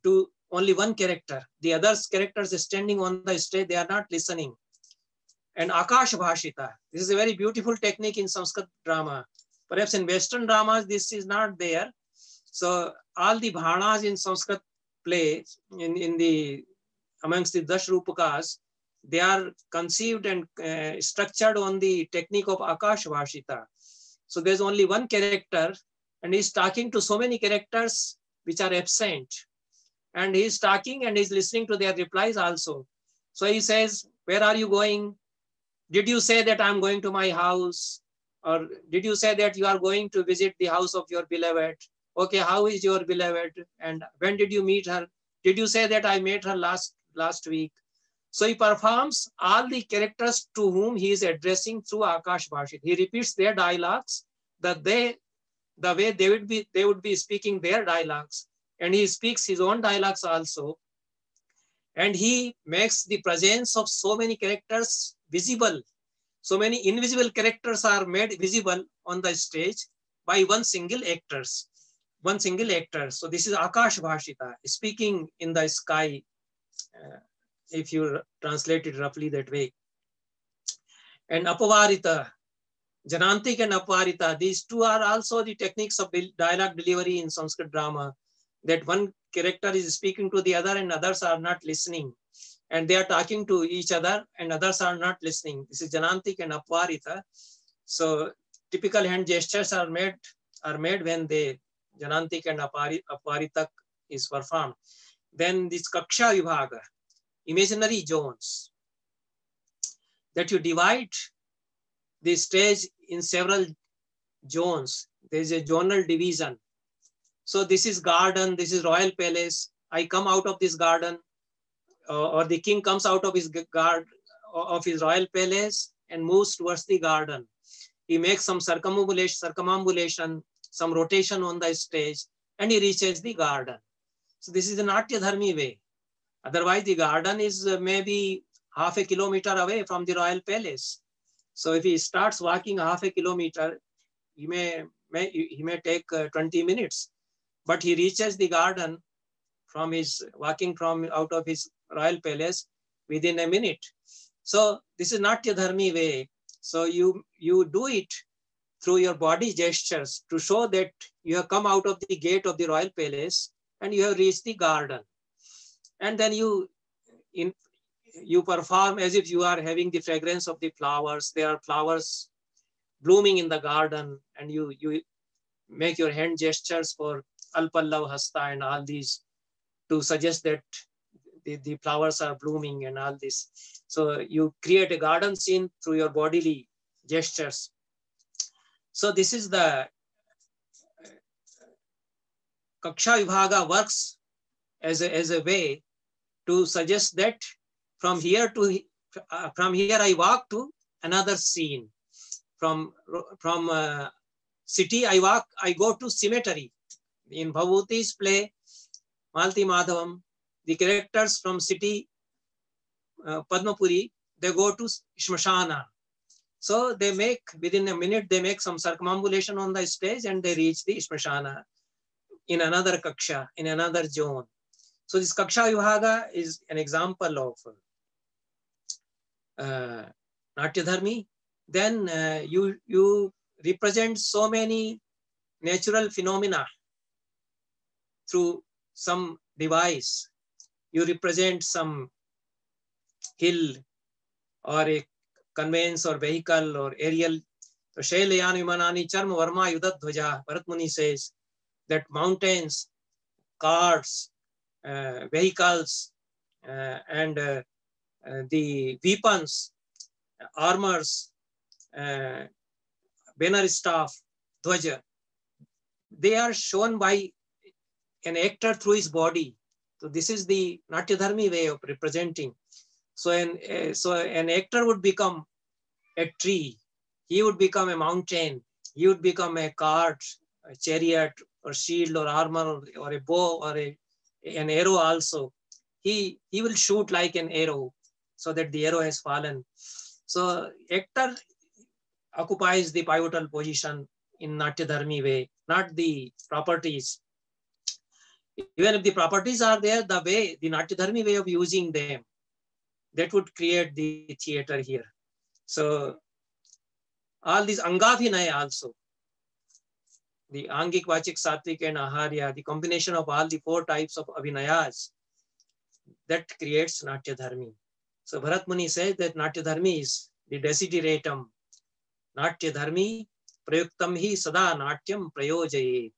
to only one character. The other characters standing on the stage, they are not listening. And Akash Bhashita, this is a very beautiful technique in Sanskrit drama. Perhaps in Western dramas, this is not there. So all the bhanas in Sanskrit play, amongst the Dash Rupakas, they are conceived and structured on the technique of Akash Bhashita. So there's only one character and he's talking to so many characters which are absent. And he's talking and he's listening to their replies also. So he says, where are you going? Did you say that I'm going to my house? Or did you say that you are going to visit the house of your beloved? Okay, how is your beloved? And when did you meet her? Did you say that I met her last week? So he performs all the characters to whom he is addressing through Akash Bhashit. He repeats their dialogues, the way they would be speaking their dialogues. And he speaks his own dialogues also. And he makes the presence of so many characters visible. So many invisible characters are made visible on the stage by one single actor. So this is Akash Bhashita, speaking in the sky, if you translate it roughly that way. And Apavarita, Janantik and Apavarita, these two are also the techniques of dialogue delivery in Sanskrit drama, that one character is speaking to the other and others are not listening. And they are talking to each other and others are not listening. This is Janantik and Apavarita. So typical hand gestures are made when the Janantik and Apavarita is performed. Then this Kaksha Vibhaga, imaginary zones, that you divide the stage in several zones. There is a zonal division. So this is garden, this is royal palace. I come out of this garden, or the king comes out of his royal palace and moves towards the garden. He makes some circumambulation, some rotation on the stage, and he reaches the garden. So this is the Natya Dharmi way. Otherwise, the garden is maybe half a kilometer away from the royal palace. So if he starts walking half a kilometer, he may take 20 minutes. But he reaches the garden walking out of his royal palace within a minute. So this is Natya Dharmi way. So you do it through your body gestures to show that you have come out of the gate of the royal palace and you have reached the garden. And then you perform as if you are having the fragrance of the flowers. There are flowers blooming in the garden, and you make your hand gestures for Alpallav Hasta and all these to suggest that the flowers are blooming and all this. So you create a garden scene through your bodily gestures. So this is the Kaksha Vibhaga works as a way to suggest that from here I walk to another scene. From city I go to cemetery. In Bhavuti's play, Malti Madhavam, the characters from city Padmapuri, they go to Shmashana. So within a minute, they make some circumambulation on the stage and they reach the Shmashana in another Kaksha, in another zone. So this Kaksha Vibhaga is an example of Natya Dharmi. then you represent so many natural phenomena through some device. You represent some hill or a conveyance or vehicle or aerial. So Shailayan Vimanani Charma Varma Yudadhvaja, Bharat Muni says that mountains, cars, vehicles, and the weapons, armors, banner staff, dhwaja, they are shown by an actor through his body. So this is the Natya Dharmi way of representing. So an actor would become a tree, he would become a mountain, he would become a cart, a chariot, or shield, or armor, or a bow, or an arrow also. He will shoot like an arrow so that the arrow has fallen. So actor occupies the pivotal position in Natya Dharmi way, not the properties. Even if the properties are there, the Natya Dharmi way of using them, that would create the theater here. So all these Angavinaya also, the Angik, Vachik, Satvik, and Aharya, the combination of all the 4 types of Avinayas, that creates Natya Dharmi. So Bharat Muni says that Natya Dharmi is the desideratum. Natya Dharmi prayuktam hi sada natyam prayojayet.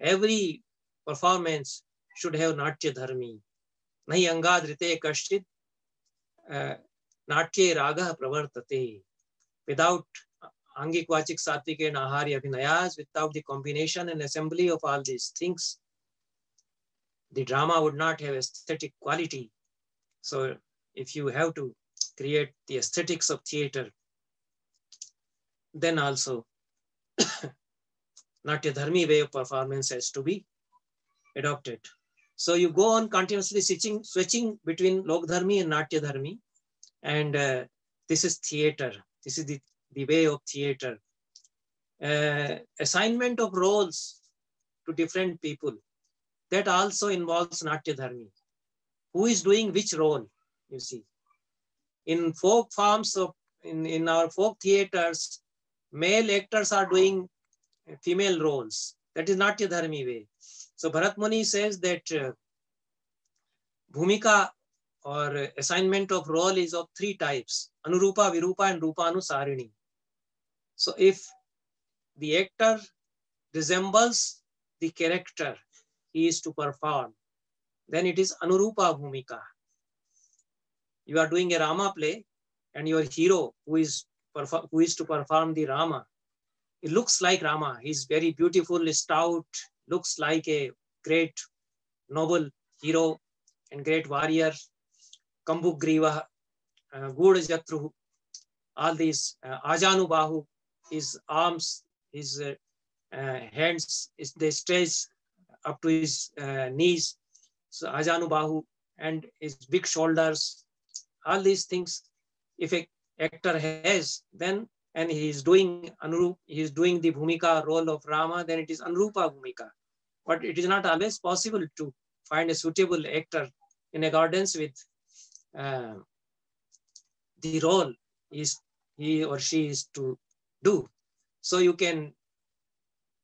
Every performance should have Natya Dharmi. Nahi angadrite kashchid natye raga pravartate. Without Angik, Vachik, Satvik, and Aharya Abhinayas, without the combination and assembly of all these things, the drama would not have aesthetic quality. So if you have to create the aesthetics of theater, then also Natya Dharmi way of performance has to be adopted. So you go on continuously switching between Lok Dharmi and Natya Dharmi, and this is theater. This is the way of theater. Assignment of roles to different people, that also involves Natya Dharmi. Who is doing which role, you see. In folk forms of, in our folk theaters, male actors are doing female roles. That is Natya Dharmi way. So Bharat Muni says that Bhumika or assignment of role is of 3 types: Anurupa, Virupa, and Rupanusarini. So if the actor resembles the character he is to perform, then it is Anurupa Bhumika. You are doing a Rama play, and your hero who is to perform the Rama, he looks like Rama. He's very beautiful, stout, looks like a great noble hero and great warrior. Kambugriva, Gudajatru, all these, Ajanubahu, his arms, his hands, they stretch up to his knees. So Ajanubahu, and his big shoulders, all these things, if an actor has, then, and he is doing the Bhumika role of Rama, then it is Anurupa Bhumika. But it is not always possible to find a suitable actor in accordance with the role he or she is to do. So you can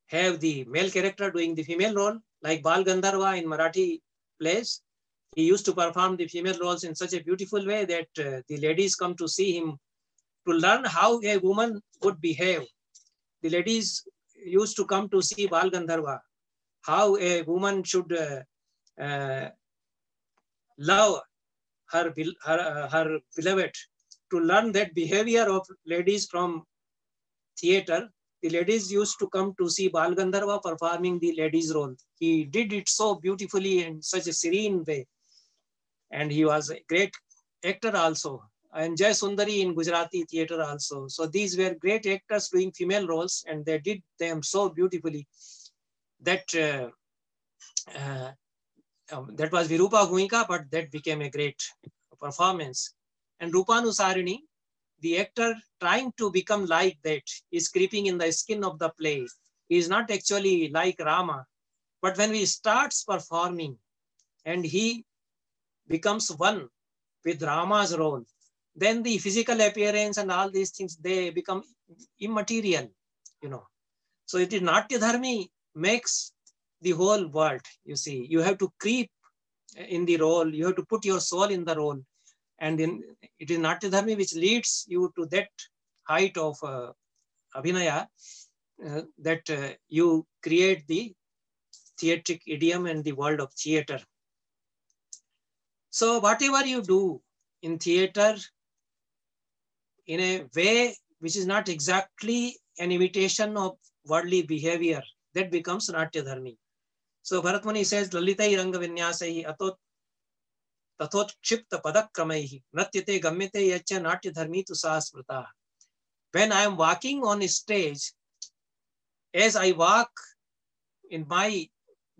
have the male character doing the female role, like Bal Gandharva in Marathi plays. He used to perform the female roles in such a beautiful way that the ladies come to see him to learn how a woman would behave. The ladies used to come to see Bal Gandharva, how a woman should love her beloved. To learn that behavior of ladies from theater, the ladies used to come to see Bal Gandharva performing the ladies' role. He did it so beautifully in such a serene way. And he was a great actor also. And Jai Sundari in Gujarati theater also. So these were great actors doing female roles, and they did them so beautifully that that was Virupa Bhumika, but that became a great performance. And Rupanusarini, the actor trying to become like that, is creeping in the skin of the play. He is not actually like Rama, but when he starts performing and he becomes one with Rama's role, then the physical appearance and all these things, they become immaterial, you know. So it is Natya Dharmi makes the whole world, you see. You have to creep in the role, you have to put your soul in the role. And then it is Natya Dharmi which leads you to that height of Abhinaya, that you create the theatric idiom and the world of theater. So whatever you do in theater in a way which is not exactly an imitation of worldly behavior, that becomes Natya Dharmi. So Bharat Muni says, Lalitai Ranga Vinyasai atot tathot kshipta padakramaihi natyate gamyate yacha Natya Dharmi tu sasmrita. When I am walking on a stage, as I walk in my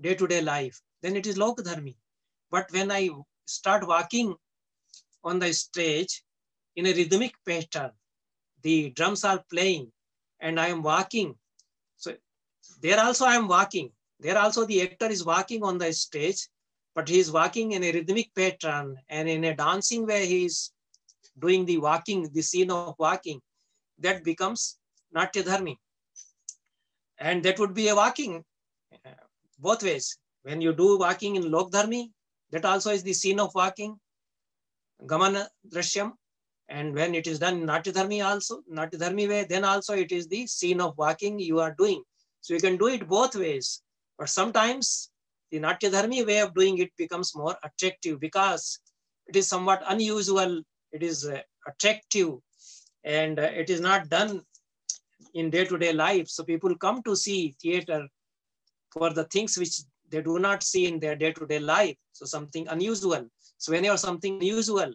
day-to-day life, then it is Lok Dharmi. But when I start walking on the stage in a rhythmic pattern, the drums are playing and I am walking. So there also I am walking. There also the actor is walking on the stage, but he is walking in a rhythmic pattern and in a dancing way he is doing the walking, the scene of walking. That becomes Natya Dharmi. And that would be a walking both ways. When you do walking in Lok Dharmi, that also is the scene of walking, Gamana Drashyam. And when it is done in Natya Dharmi also, Natya Dharmi way, then also it is the scene of walking you are doing. So you can do it both ways. But sometimes the Natya Dharmi way of doing it becomes more attractive because it is somewhat unusual, it is attractive, and it is not done in day-to-day life. So people come to see theater for the things which they do not see in their day-to-day life. So something unusual. So whenever something unusual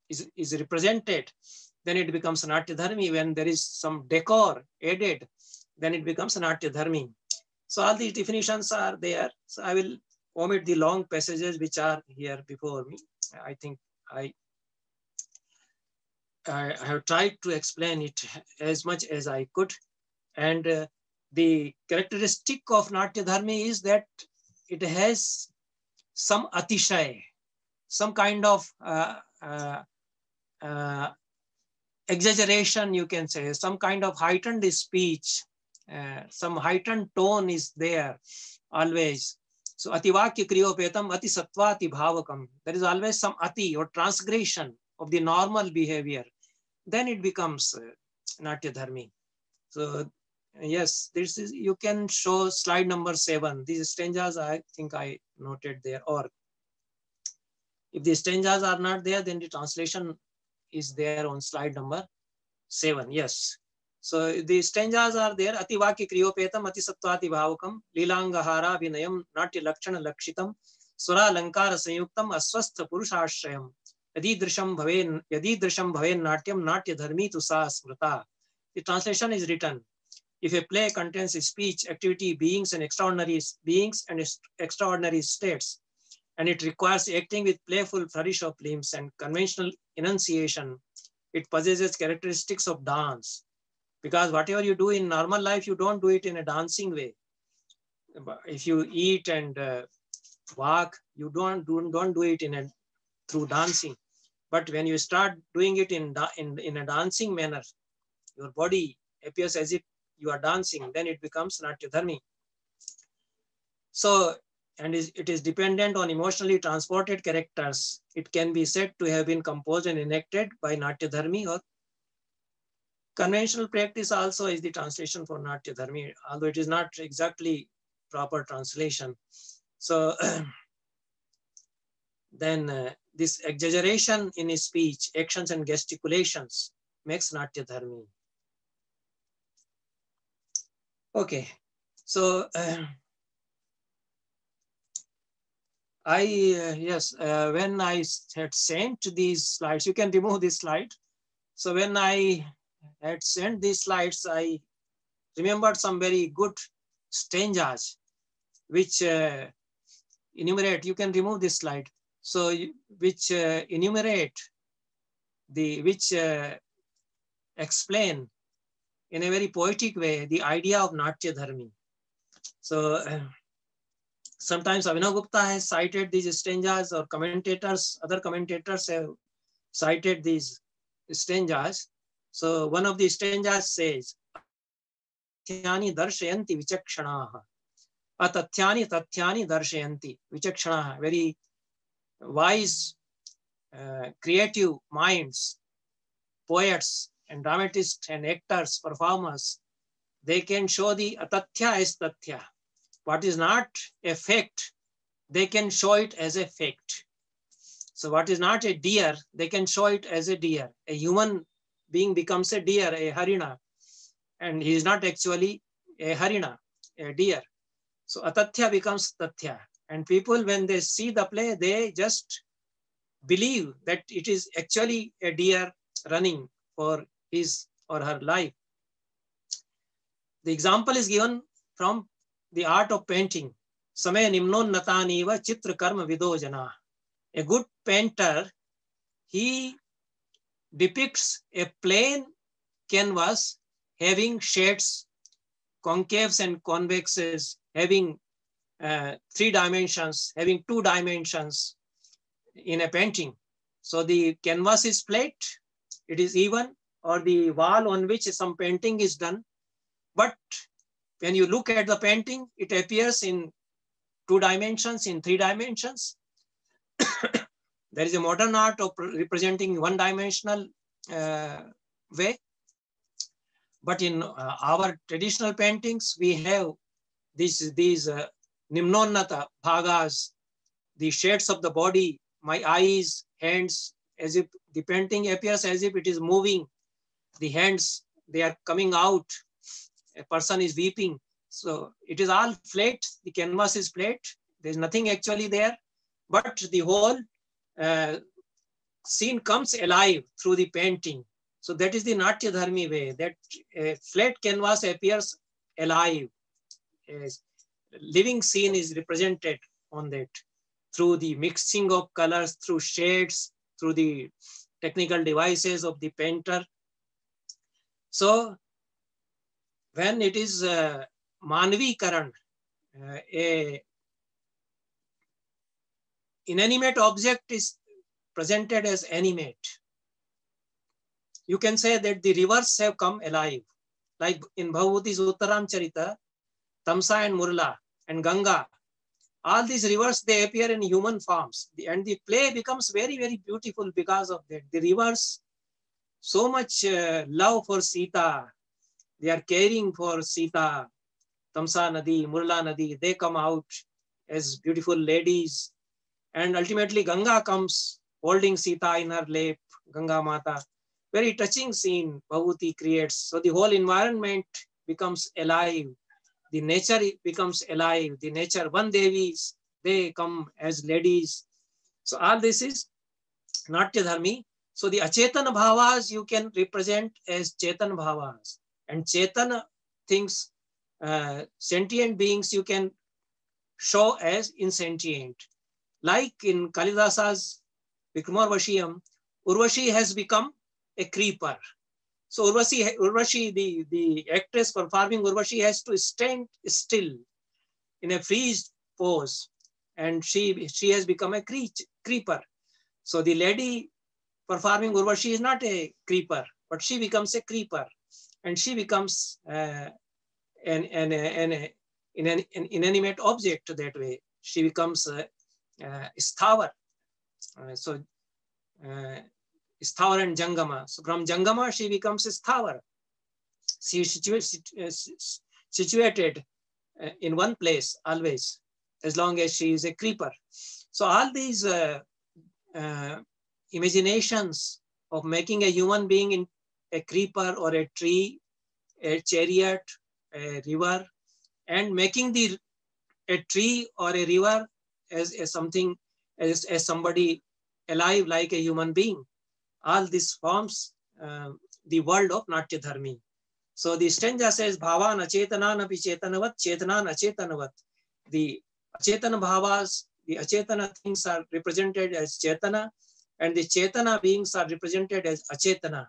is represented, then it becomes Natya Dharmi. When there is some decor added, then it becomes Natya Dharmi. So all these definitions are there. So I will omit the long passages which are here before me. I think I have tried to explain it as much as I could. And the characteristic of Natya Dharmi is that it has some atishay, some kind of exaggeration, you can say, some kind of heightened speech, some heightened tone is there always. So ativakya kriyopetam ati sattvati bhavakam. There is always some ati or transgression of the normal behavior. Then it becomes Natya Dharmi. So yes, this is, you can show slide number 7. These stanzas I think I noted there, or if the stanzas are not there, then the translation is there on slide number 7. Yes. So the stanzas are there. Ativaki kriyopetam ati sattvati bhavakam lilangahara vinayam natya lakshana lakshitam sura lankara sanyuktam aswastha purushashrayam yadidrisham bhaven natyam natya dharmi tu sa smrita. The translation is written: if a play contains speech, activity, beings and extraordinary states, and it requires acting with playful flourish of limbs and conventional enunciation, it possesses characteristics of dance. Because whatever you do in normal life, you don't do it in a dancing way. If you eat and walk, you don't do it through dancing. But when you start doing it in a dancing manner, your body appears as if you are dancing, then it becomes Natya Dharmi. So, and it is dependent on emotionally transported characters. It can be said to have been composed and enacted by Natya Dharmi, or conventional practice also is the translation for Natya Dharmi, although it is not exactly proper translation. So then this exaggeration in his speech, actions and gesticulations makes Natya Dharmi. Okay, so when I had sent these slides, you can remove this slide. So when I had sent these slides, I remembered some very good stanzas which enumerate, you can remove this slide. So which enumerate, which explain in a very poetic way the idea of Natya Dharmi. So sometimes Abhinav Gupta has cited these stanzas, or other commentators have cited these stanzas. So one of the stanzas says, Tathyani darshayanti vichakshanaha. Atathyani tathyani darshayanti vichakshanaha. Very wise, creative minds, poets and dramatists and actors, performers, they can show the atatya as tatya. What is not a fact, they can show it as a fact. So what is not a deer, they can show it as a deer. A human being becomes a deer, a harina, and he is not actually a harina, a deer. So atatya becomes tatya. And people, when they see the play, they just believe that it is actually a deer running for his or her life. The example is given from the art of painting. Samaya nimnonnataniva chitra karma vido jana. A good painter, he depicts a plain canvas having shades, concaves and convexes, having 3 dimensions, having 2 dimensions in a painting. So the canvas is flat, it is even, or the wall on which some painting is done. But when you look at the painting, it appears in 2 dimensions, in 3 dimensions. There is a modern art of representing one-dimensional way. But in our traditional paintings, we have these nimnonnata bhagas, the shades of the body, my eyes, hands, as if the painting appears as if it is moving. The hands, they are coming out. A person is weeping. So it is all flat. The canvas is flat. There's nothing actually there. But the whole scene comes alive through the painting. So that is the Natya Dharmi way, that a flat canvas appears alive. A living scene is represented on that through the mixing of colors, through shades, through the technical devices of the painter. So when it is Manvi Karan, a inanimate object is presented as animate. You can say that the rivers have come alive. Like in Bhagavati's Uttaram Charita, Tamsa and Murla and Ganga, all these rivers, they appear in human forms. And the play becomes very, very beautiful because of that. The rivers, so much love for Sita. They are caring for Sita. Tamsa Nadi, Murla Nadi, they come out as beautiful ladies. And ultimately Ganga comes holding Sita in her lap, Ganga Mata. Very touching scene Bhagavati creates. So the whole environment becomes alive. The nature becomes alive. The nature, one Devis, they come as ladies. So all this is Natya Dharmi. So the Achetana Bhavas you can represent as Chetan Bhavas. And Chetana things, sentient beings you can show as insentient. Like in Kalidasa's Vikramorvashiyam, Urvashi has become a creeper. So Urvashi, the actress performing Urvashi has to stand still in a freeze pose, and she has become a creeper. So the lady performing Urvashi is not a creeper, but she becomes a creeper, and she becomes an inanimate object that way. She becomes Sthavar. Sthavar and Jangama. So from Jangama, she becomes Sthavar. She is situated in one place always, as long as she is a creeper. So all these imaginations of making a human being in a creeper or a tree, a chariot, a river, and making a tree or a river as something, as somebody alive like a human being. All this forms the world of Natya Dharmi. So the stanza says, Bhavan achetana napi chetanavat, chetanan achetanavat. The achetana bhavas, the achetana things are represented as chetana, and the chetana beings are represented as achetana.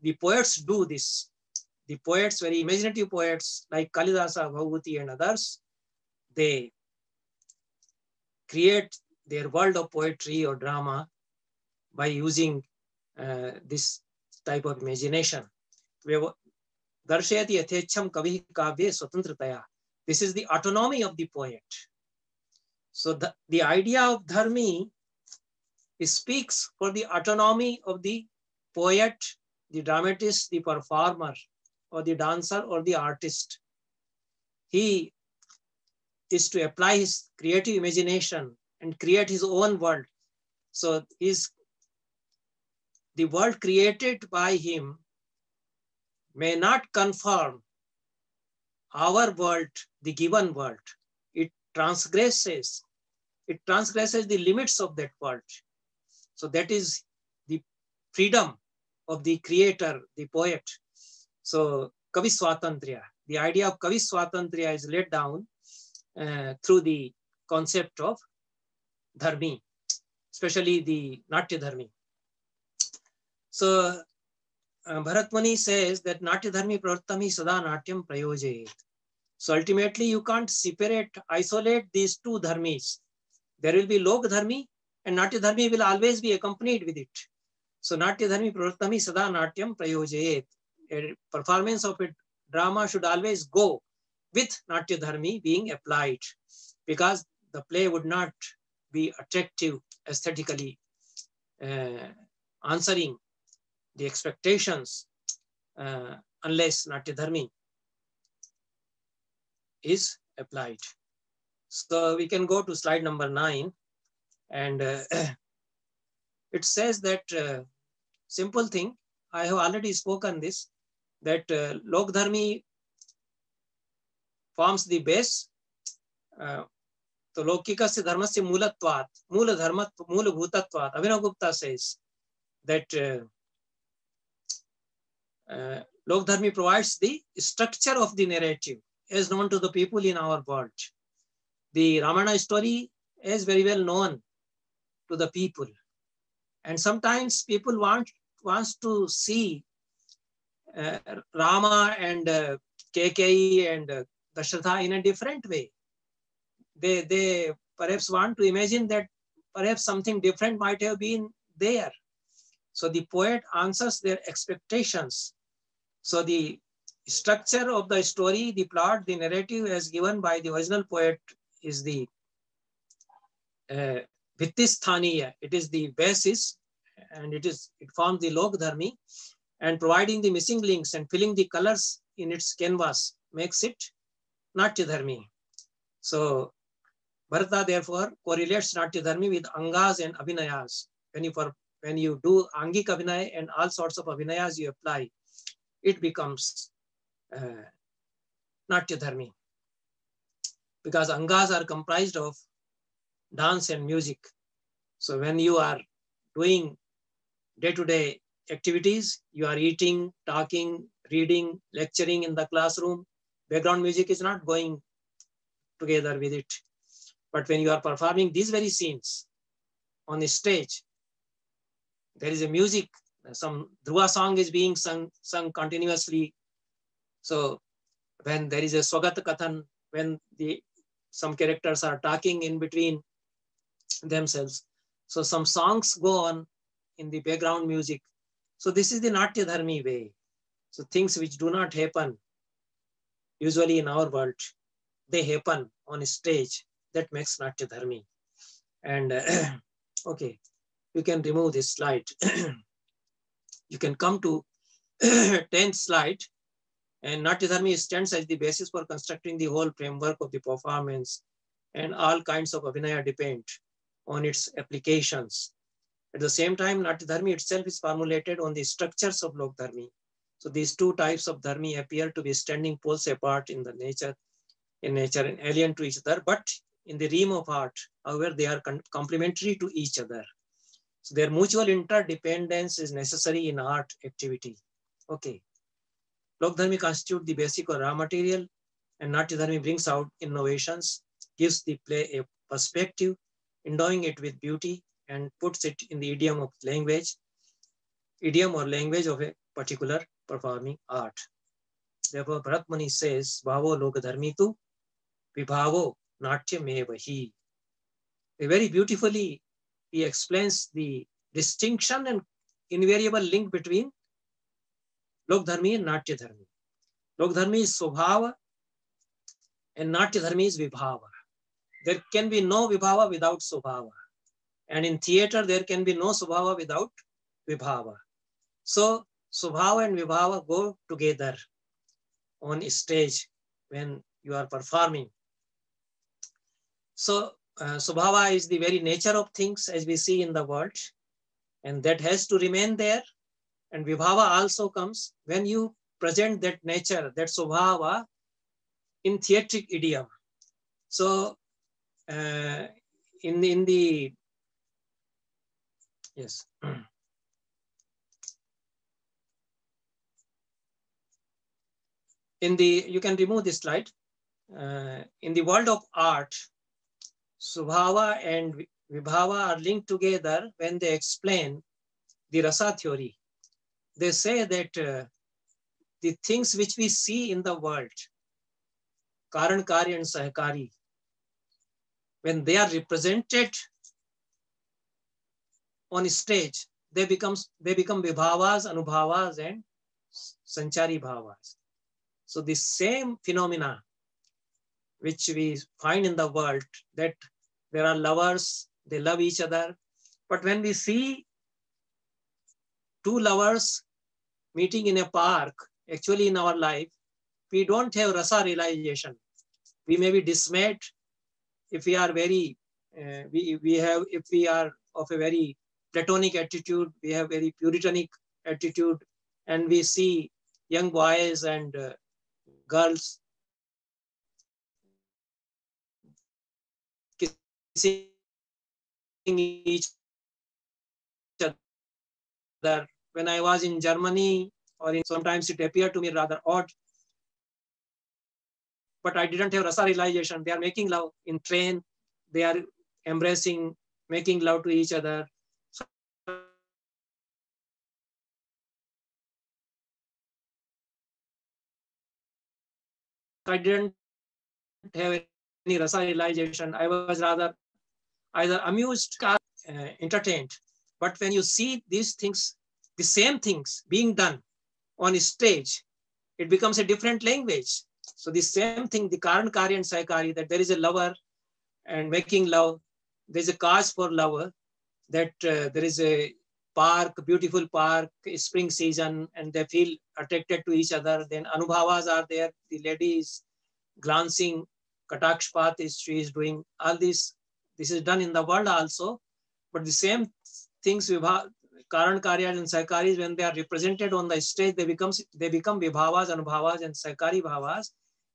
The poets do this. The poets, very imaginative poets like Kalidasa, Bhagavati and others, they create their world of poetry or drama by using this type of imagination. Darshayati yathecham kavih kavye swatantrtaya. This is the autonomy of the poet. So the idea of dharmi speaks for the autonomy of the poet, the dramatist, the performer, or the dancer, or the artist. He is to apply his creative imagination and create his own world. So the world created by him may not conform our world, the given world. It transgresses the limits of that world. So that is the freedom of the creator, the poet. So Kavi Swatantriya, the idea of Kavi Swatantriya is laid down through the concept of dharmi, especially the Natya dharmi. So Bharat Muni says that Natya dharmi pravartami sada natyam prayojayet. So ultimately you can't isolate these two dharmis. There will be Lok dharmi and Natya dharmi will always be accompanied with it. So Natya dharmi pravartami sada natyam prayojayet. A performance of a drama should always go with Natya dharmi being applied, because the play would not be attractive aesthetically, answering the expectations unless Natya dharmi is applied. So we can go to slide number 9, and it says that simple thing, I have already spoken this, that Lok dharmi forms the base. So Lokikasya dharmasya moolatvat, moola dharmat, moola bhutatvat. Abhinav Gupta says that Lok dharmi provides the structure of the narrative as known to the people in our world. The Ramayana story is very well known to the people, and sometimes people wants to see Rama and Kekeyi and Dasharatha in a different way. They perhaps want to imagine that perhaps something different might have been there. So the poet answers their expectations. So the structure of the story, the plot, the narrative as given by the original poet is the Vittisthaniya. It is the basis, and it forms the Lok dharmi, and providing the missing links and filling the colors in its canvas makes it Natya dharmi. So Bharata therefore correlates Natya dharmi with Angas and Abhinayas. When you do Angik Abhinay and all sorts of Abhinayas you apply, it becomes Natya dharmi. Because Angas are comprised of dance and music. So when you are doing day-to-day activities, you are eating, talking, reading, lecturing in the classroom, background music is not going together with it. But when you are performing these very scenes on the stage, there is a music, some Dhruva song is being sung continuously. So when there is a Swagat Kathan, when some characters are talking in between themselves, so some songs go on in the background music. So this is the Natya dharmi way. So things which do not happen usually in our world, they happen on a stage. That makes Natya dharmi. And okay, you can remove this slide. You can come to 10th slide. And Natya dharmi stands as the basis for constructing the whole framework of the performance, and all kinds of Abhinaya depend on its applications. At the same time, Natya dharmi itself is formulated on the structures of Lok dharmi. So these two types of dharmi appear to be standing poles apart in nature and alien to each other, but in the realm of art, however, they are complementary to each other. So their mutual interdependence is necessary in art activity. Okay. Lok dharmi constitute the basic or raw material, and Natya dharmi brings out innovations, gives the play a perspective, endowing it with beauty, and puts it in the idiom or language of a particular performing art. Therefore, Bharat Muni says, Bhavo Lok dharmi tu vibhavo natya mevahi. Very beautifully, he explains the distinction and invariable link between Lok Dharmi and Natya Dharmi. Lok Dharmi is Swabhava and Natya Dharmi is Vibhava. There can be no Vibhava without Swabhava. And in theater, there can be no Swabhava without Vibhava. So Swabhava and Vibhava go together on stage when you are performing. So Swabhava is the very nature of things as we see in the world, and that has to remain there. And Vibhava also comes when you present that nature, that Swabhava in theatric idiom. So in the yes. You can remove this slide. In the world of art, Swabhava and Vibhava are linked together when they explain the rasa theory. They say that the things which we see in the world, Karan, Karya and Sahakari, when they are represented on stage, they become Vibhavas, Anubhavas and Sanchari Bhavas. So the same phenomena which we find in the world, that there are lovers, they love each other. But when we see two lovers meeting in a park, actually in our life, we don't have rasa realization. We may be dismayed if we are very, if we are of a very Platonic attitude, we have very Puritanic attitude, and we see young boys and girls kissing each other. When I was in Germany, sometimes it appeared to me rather odd, but I didn't have rasa realization. They are making love in train, they are embracing, making love to each other. So I didn't have any rasa realization. I was rather either amused or entertained. But when you see these things, the same things being done on stage, it becomes a different language. So the same thing, the Karan, Karya and Sahakari, that there is a lover and making love, there's a cause for lover, that there is a park, beautiful park, spring season, and they feel attracted to each other. Then Anubhavas are there, the lady is glancing, Katakshpat she is doing all this. This is done in the world also, but the same things Karan, Karya and Sahakaris, when they are represented on the stage, they become Vibhavas, Anubhavas and Sahakari Bhavas,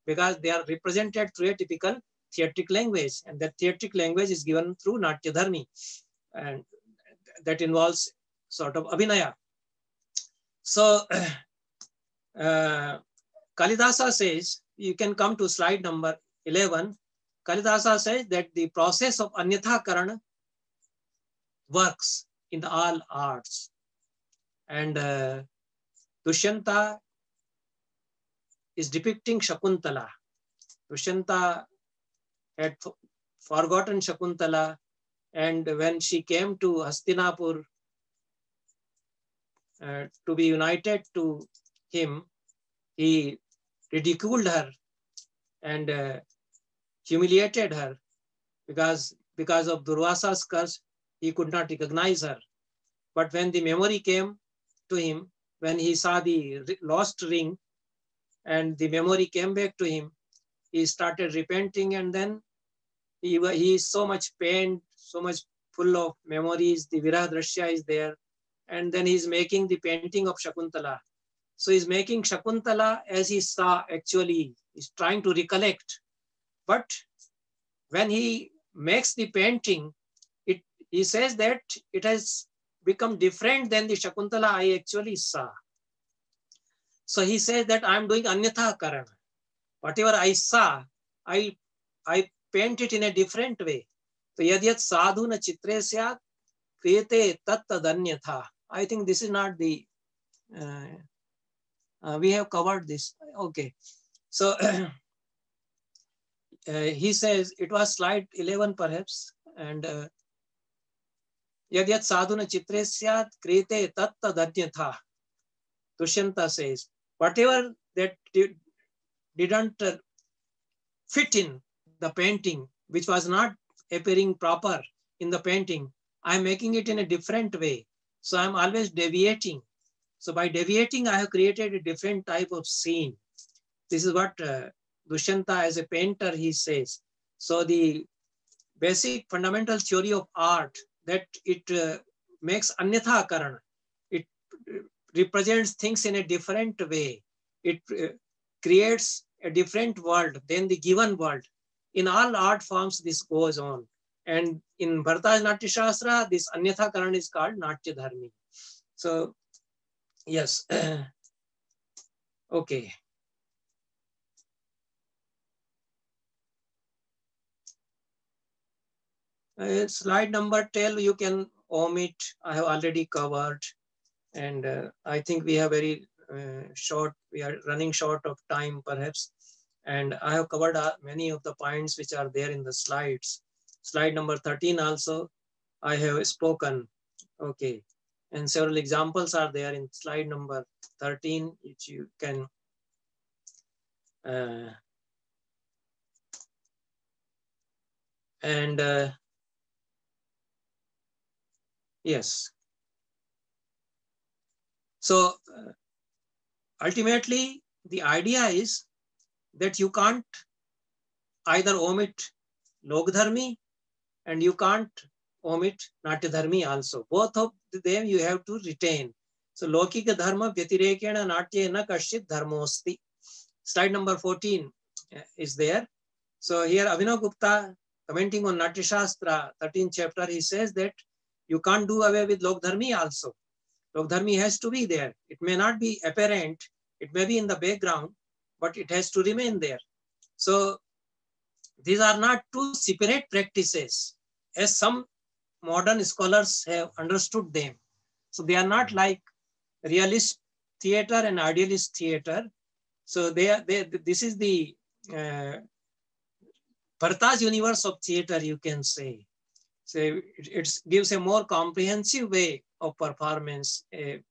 because they are represented through a typical theatric language, and that theatric language is given through Natya Dharmi, and that involves sort of abhinaya. So Kalidasa says, you can come to slide number 11. Kalidasa says that the process of Anyatha Karana works in all arts. And Dushyanta is depicting Shakuntala. Dushyanta had forgotten Shakuntala, and when she came to Hastinapur to be united to him, he ridiculed her and humiliated her, because of Durvasa's curse, he could not recognize her. But when the memory came to him, when he saw the lost ring and the memory came back to him, he started repenting, and then he is so much pained, so much full of memories. The Viraha Drashya is there, and then he's making the painting of Shakuntala. So he's making Shakuntala as he saw actually. He's trying to recollect. But when he makes the painting, he says that it has become different than the Shakuntala I actually saw. So he says that I'm doing Anyatha Karana. Whatever I saw, I paint it in a different way. So yadyat sadhu na chitre syat kriyate tat tadanyatha. I think this is not the, we have covered this. Okay. So he says, it was slide 11 perhaps, and Yad yad sadhuna chitre syat krite tat tadanyatha. Dushyanta says, whatever that didn't fit in the painting, which was not appearing proper in the painting, I'm making it in a different way. So I'm always deviating. So by deviating, I have created a different type of scene. This is what Dushyanta, as a painter, he says. So the basic fundamental theory of art, that it makes anyatha karana. It represents things in a different way. It creates a different world than the given world. In all art forms, this goes on. And in Bharata's Natyashastra, this anyatha karana is called Natya Dharmi. So, yes. Okay. Slide number 12, you can omit. I have already covered. And I think we have very short, we are running short of time perhaps. And I have covered many of the points which are there in the slides. Slide number 13 also, I have spoken. Okay. And several examples are there in slide number 13, which you can yes. So ultimately, the idea is that you can't either omit Lok Dharmi and you can't omit Natya Dharmi also. Both of them you have to retain. So Lokika Dharma Vyatirekena Natyena Kashit Dharmosti. Slide number 14 is there. So here Abhinav Gupta, commenting on Natyashastra, 13th chapter, he says that you can't do away with Lok Dharmi also. Lok Dharmi has to be there. It may not be apparent, it may be in the background, but it has to remain there. So these are not two separate practices, as some modern scholars have understood them. So they are not like realist theater and idealist theater. So this is the Bharata's universe of theater, you can say. So it gives a more comprehensive way of performance, a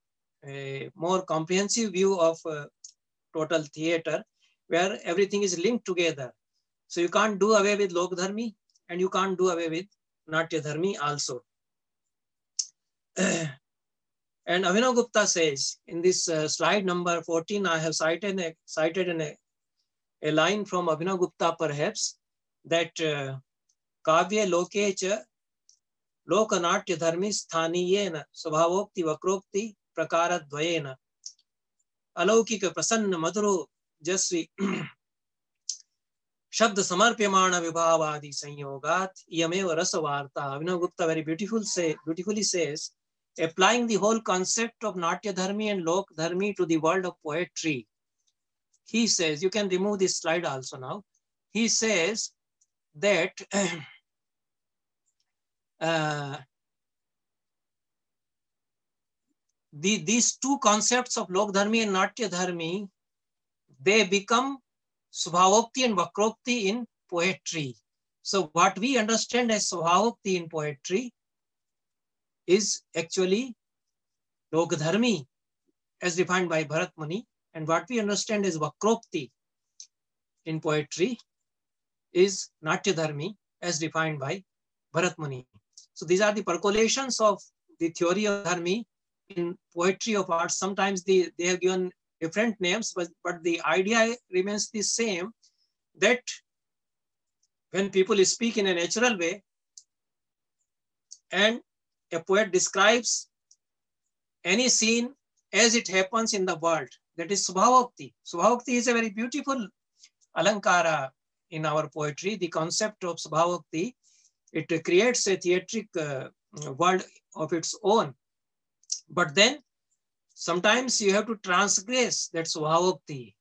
more comprehensive view of total theater, where everything is linked together. So you can't do away with Lok Dharmi and you can't do away with Natya Dharmi also. And Abhinav Gupta says in this slide number 14, I have cited a line from Abhinav Gupta perhaps, that Kavya Lokecha Lokanatya Dharmi Sthaniyena Swabhavokti Vakrokti Prakara Dvayena Alaukika Prasanna Madhuro Jasri Shabda Samarpyamana Vibhavadi Sanyogat Iyameva Rasavarta. Abhinav Gupta very beautifully says, applying the whole concept of Natya Dharmi and Lok Dharmi to the world of poetry. He says, you can remove this slide also now. He says that these two concepts of Lok Dharmi and Natya Dharmi, they become Subhavokti and Vakrokti in poetry. So what we understand as Subhavokti in poetry is actually Lok Dharmi as defined by Bharat Muni, and what we understand as Vakrokti in poetry is Natya Dharmi as defined by Bharat Muni. So these are the percolations of the theory of Dharmi in poetry of art. Sometimes they have given different names, but the idea remains the same, that when people speak in a natural way and a poet describes any scene as it happens in the world, that is Subhavokti. Subhavokti is a very beautiful alankara in our poetry. The concept of Subhavokti, it creates a theatric world of its own. But then sometimes you have to transgress that Subhavokti,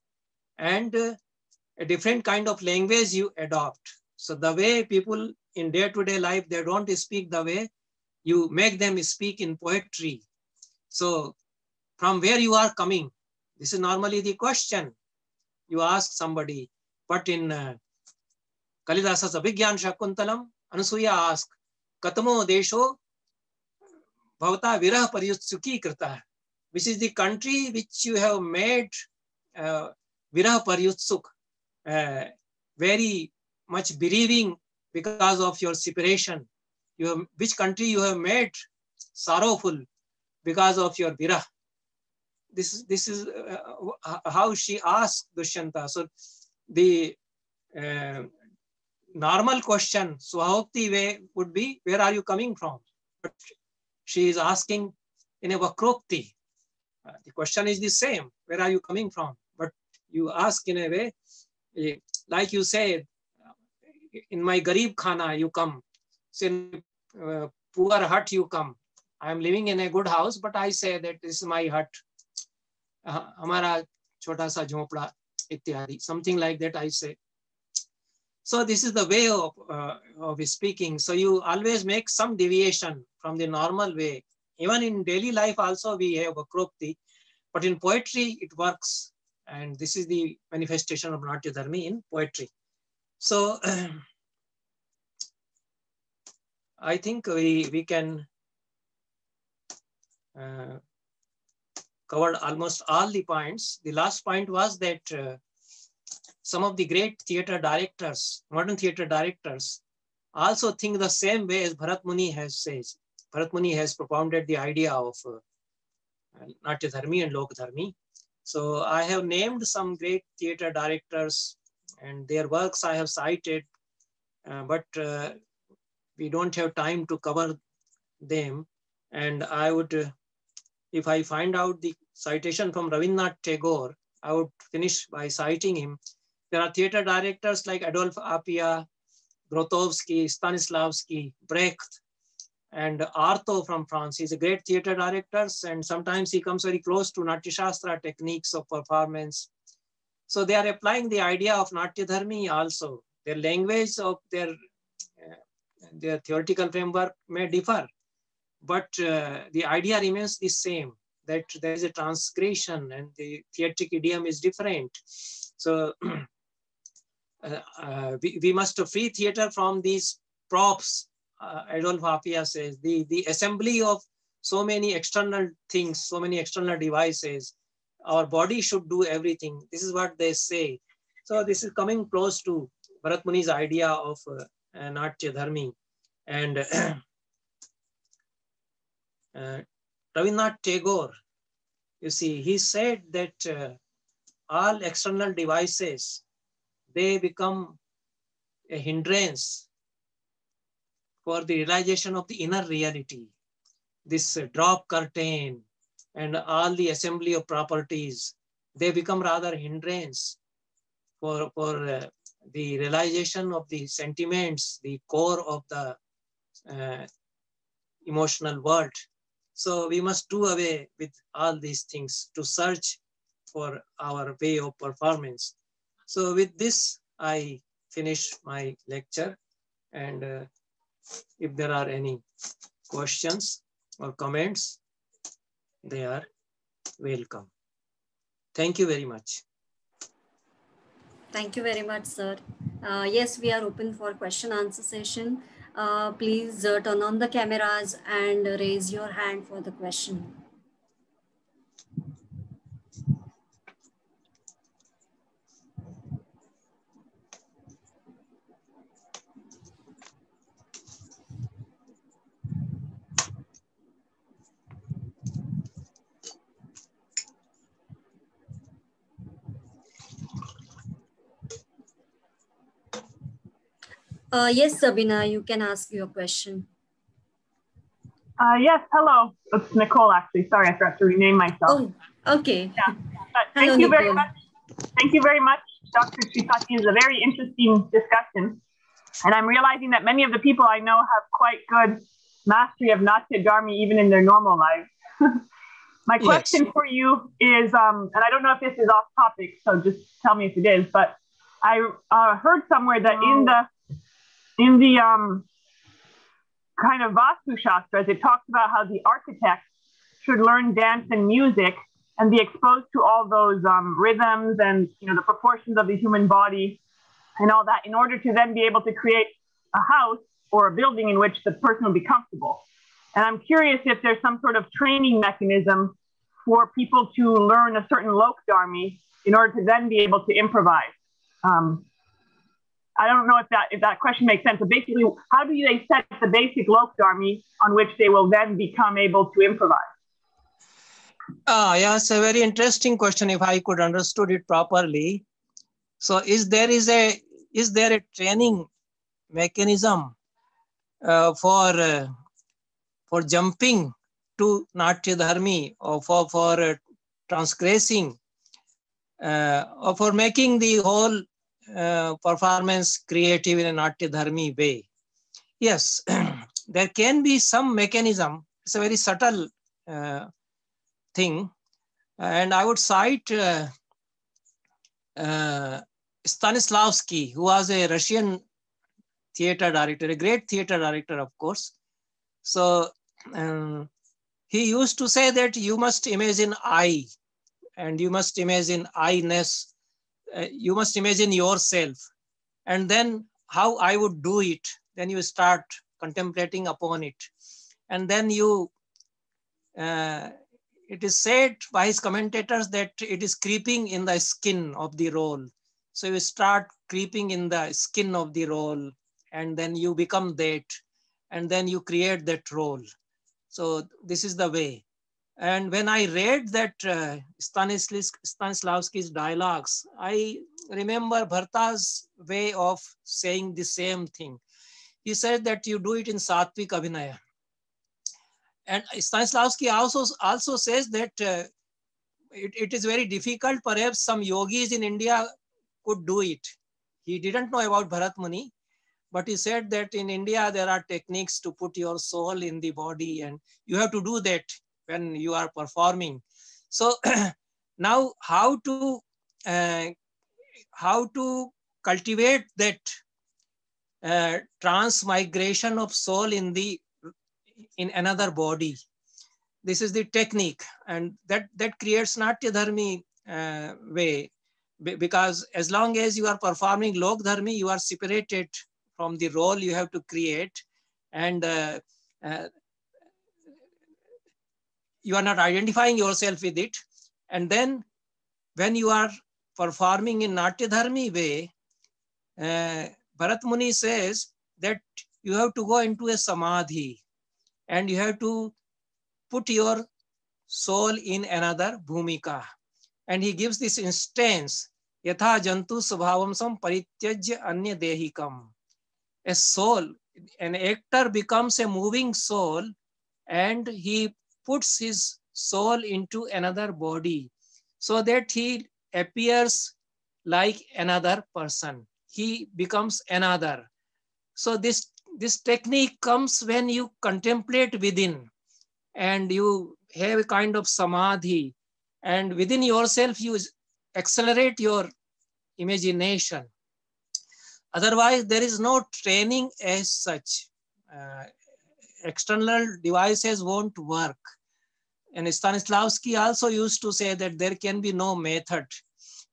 and a different kind of language you adopt. So the way people in day-to-day life, they don't speak the way, you make them speak in poetry. So from where you are coming, this is normally the question you ask somebody. But in Kalidasa's Abhigyan Shakuntalam, Anasuya asks, Katamo Desho bhavata virah paryutsuki krita, which is the country which you have made virah paryutsuk, very much bereaving because of your separation. Which country you have made sorrowful because of your virah. This is how she asked Dushyanta. So the normal question, Swahokti way would be, where are you coming from? But she is asking in a Vakrokti. The question is the same, where are you coming from? But you ask in a way, like you said, in my Garib Khana you come. So in poor hut you come. I am living in a good house, but I say that this is my hut. Hamara chota sa jhopda ityadi. Something like that I say. So this is the way of speaking. So you always make some deviation from the normal way. Even in daily life also we have Vakrokti, but in poetry it works. And this is the manifestation of Natyadharmi in poetry. So I think we can cover almost all the points. The last point was that some of the great theater directors, modern theater directors, also think the same way as Bharat Muni has said. Bharat Muni has propounded the idea of Natyadharmi and Lok Dharmi. So I have named some great theater directors and their works I have cited, but we don't have time to cover them. And I would, if I find out the citation from Rabindranath Tagore, I would finish by citing him. There are theater directors like Adolphe Appia, Grotowski, Stanislavski, Brecht, and Artaud from France. He's a great theater director, and sometimes he comes very close to Natyashastra techniques of performance. So they are applying the idea of Natyadharmi also. Their language of their theoretical framework may differ, but the idea remains the same, that there is a transgression and the theatric idiom is different. So we must free theater from these props. Adolphe Appia says, the assembly of so many external things, so many external devices. Our body should do everything. This is what they say. So this is coming close to Bharat Muni's idea of Natyadharmi. And Rabindranath Tagore, you see, he said that all external devices, they become a hindrance for the realization of the inner reality. This drop curtain and all the assembly of properties, they become rather hindrance for the realization of the sentiments, the core of the emotional world. So we must do away with all these things to search for our way of performance. So with this, I finish my lecture. And if there are any questions or comments, they are welcome. Thank you very much. Thank you very much, sir. Yes, we are open for question answer session. Please turn on the cameras and raise your hand for the question. Yes, Sabina, you can ask your question. Yes, hello. It's Nicole, actually. Sorry, I forgot to rename myself. Oh, okay. Yeah. Hello, Thank you very Nicole. much. Thank you very much, Dr. Sripati. It's a very interesting discussion. And I'm realizing that many of the people I know have quite good mastery of Natya Dharmi even in their normal lives. My question for you is, and I don't know if this is off topic, so just tell me if it is, but I heard somewhere that in the kind of Vastu Shastras, it talks about how the architect should learn dance and music and be exposed to all those rhythms and the proportions of the human body and all that in order to then be able to create a house or a building in which the person will be comfortable. And I'm curious if there's some sort of training mechanism for people to learn a certain Lok Dharmi in order to then be able to improvise. I don't know if that question makes sense. So basically, how do they set the basic Lok Dharmi on which they will then become able to improvise? Yeah, it's a very interesting question if I could understood it properly. So is there a training mechanism for jumping to Natya Dharmi, or for transgressing, or for making the whole performance creative in a Natya Dharmi way? Yes, there can be some mechanism. It's a very subtle thing. And I would cite Stanislavski, who was a Russian theater director, a great theater director, of course. So he used to say that you must imagine I, and you must imagine I-ness. You must imagine yourself. And then how I would do it. Then you start contemplating upon it. And then it is said by his commentators that it is creeping in the skin of the role. So you start creeping in the skin of the role, and then you become that, and then you create that role. So this is the way. And when I read that Stanislavski's dialogues, I remember Bharta's way of saying the same thing. He said that you do it in Satvik Abhinaya. And Stanislavski also says that it is very difficult. Perhaps some yogis in India could do it. He didn't know about Bharat Muni, but he said that in India there are techniques to put your soul in the body, and you have to do that when you are performing. So now how to cultivate that transmigration of soul in another body? This is the technique, and that creates Natya Dharmi way, because as long as you are performing Lok Dharmi, you are separated from the role you have to create, and you are not identifying yourself with it. And then when you are performing in Natya Dharmi way, Bharat Muni says that you have to go into a samadhi, and you have to put your soul in another bhumika. And he gives this instance, yatha jantu svabhavam sam parityajya anya dehikam. A soul, an actor becomes a moving soul, and he puts his soul into another body so that he appears like another person. He becomes another. So this technique comes when you contemplate within, and you have a kind of samadhi, and within yourself you accelerate your imagination. Otherwise, there is no training as such. External devices won't work. And Stanislavski also used to say that there can be no method.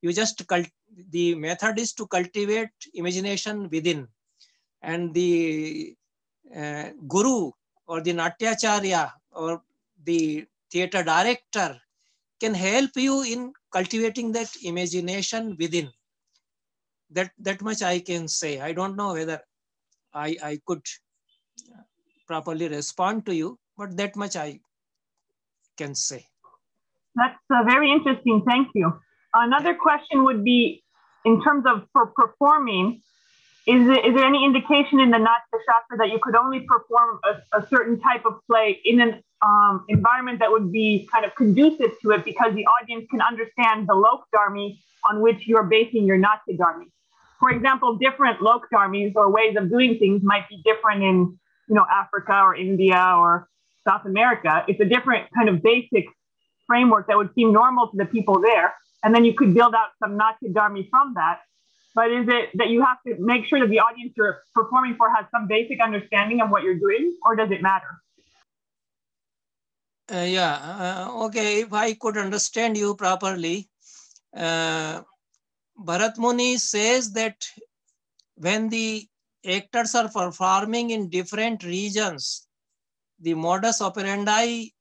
The method is to cultivate imagination within. And the guru or the Natyacharya or the theater director can help you in cultivating that imagination within. That much I can say. I don't know whether I could properly respond to you, but that much I can say. That's very interesting. Thank you. Another question would be, in terms of for performing, is there any indication in the Natyashastra that you could only perform a certain type of play in an environment that would be kind of conducive to it, because the audience can understand the Lok Dharmi on which you're basing your Natya Dharmi? For example, different Lok Dharmis or ways of doing things might be different in, Africa or India or South America. It's a different kind of basic framework that would seem normal to the people there. And then you could build out some Natya Dharmi from that. But is it that you have to make sure that the audience you're performing for has some basic understanding of what you're doing, or does it matter? Okay, if I could understand you properly, Bharat Muni says that when the actors are performing in different regions, the modus operandi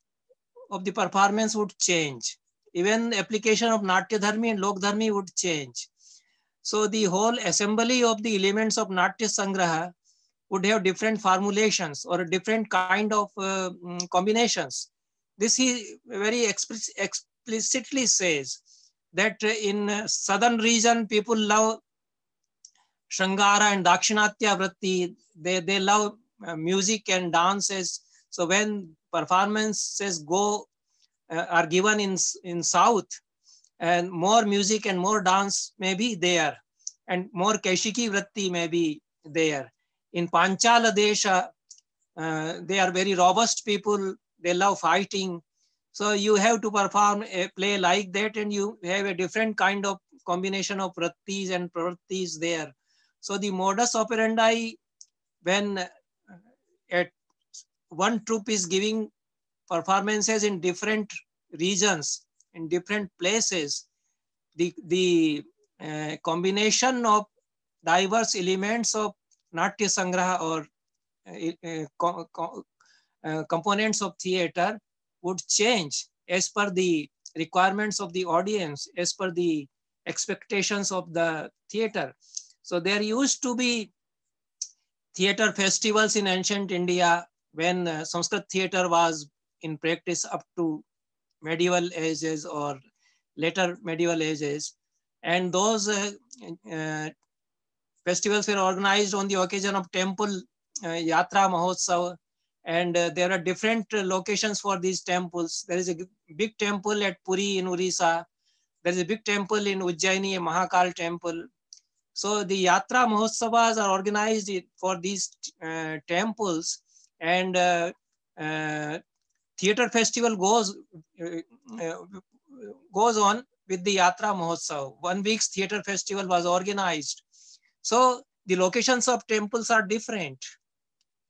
of the performance would change. Even application of Natya Dharmi and Lok Dharmi would change. So the whole assembly of the elements of Natya Sangraha would have different formulations or a different kind of combinations. This he very explicitly says that in southern region, people love Shangara and Dakshinatya Vritti. They love music and dances. So when performances are given in South, and more music and more dance may be there, and more Kaishiki Vritti may be there. In Panchala Desha, they are very robust people. They love fighting. So you have to perform a play like that, and you have a different kind of combination of vrittis and pravrittis there. So the modus operandi, when one troupe is giving performances in different regions, in different places, the combination of diverse elements of Natya Sangraha or components of theater would change as per the requirements of the audience, as per the expectations of the theater. So there used to be theater festivals in ancient India when Sanskrit theater was in practice up to medieval ages or later medieval ages. And those festivals were organized on the occasion of temple Yatra Mahotsav. And there are different locations for these temples. There is a big temple at Puri in Orissa. There is a big temple in Ujjaini, a Mahakal temple. So the Yatra Mahotsavas are organized for these temples, and theater festival goes on with the Yatra Mahotsav. 1 week's theater festival was organized. So the locations of temples are different.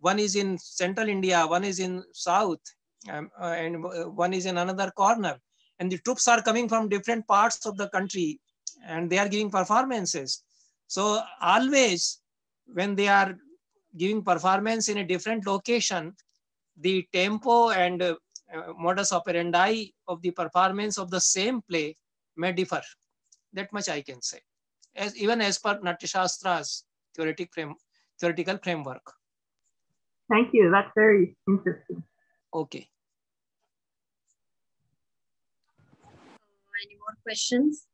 One is in central India, one is in south, and one is in another corner. And the troops are coming from different parts of the country, and they are giving performances. So always when they are giving performance in a different location, the tempo and modus operandi of the performance of the same play may differ. That much I can say, even as per Natyasastra's theoretical framework. Thank you. That's very interesting. Okay. Any more questions?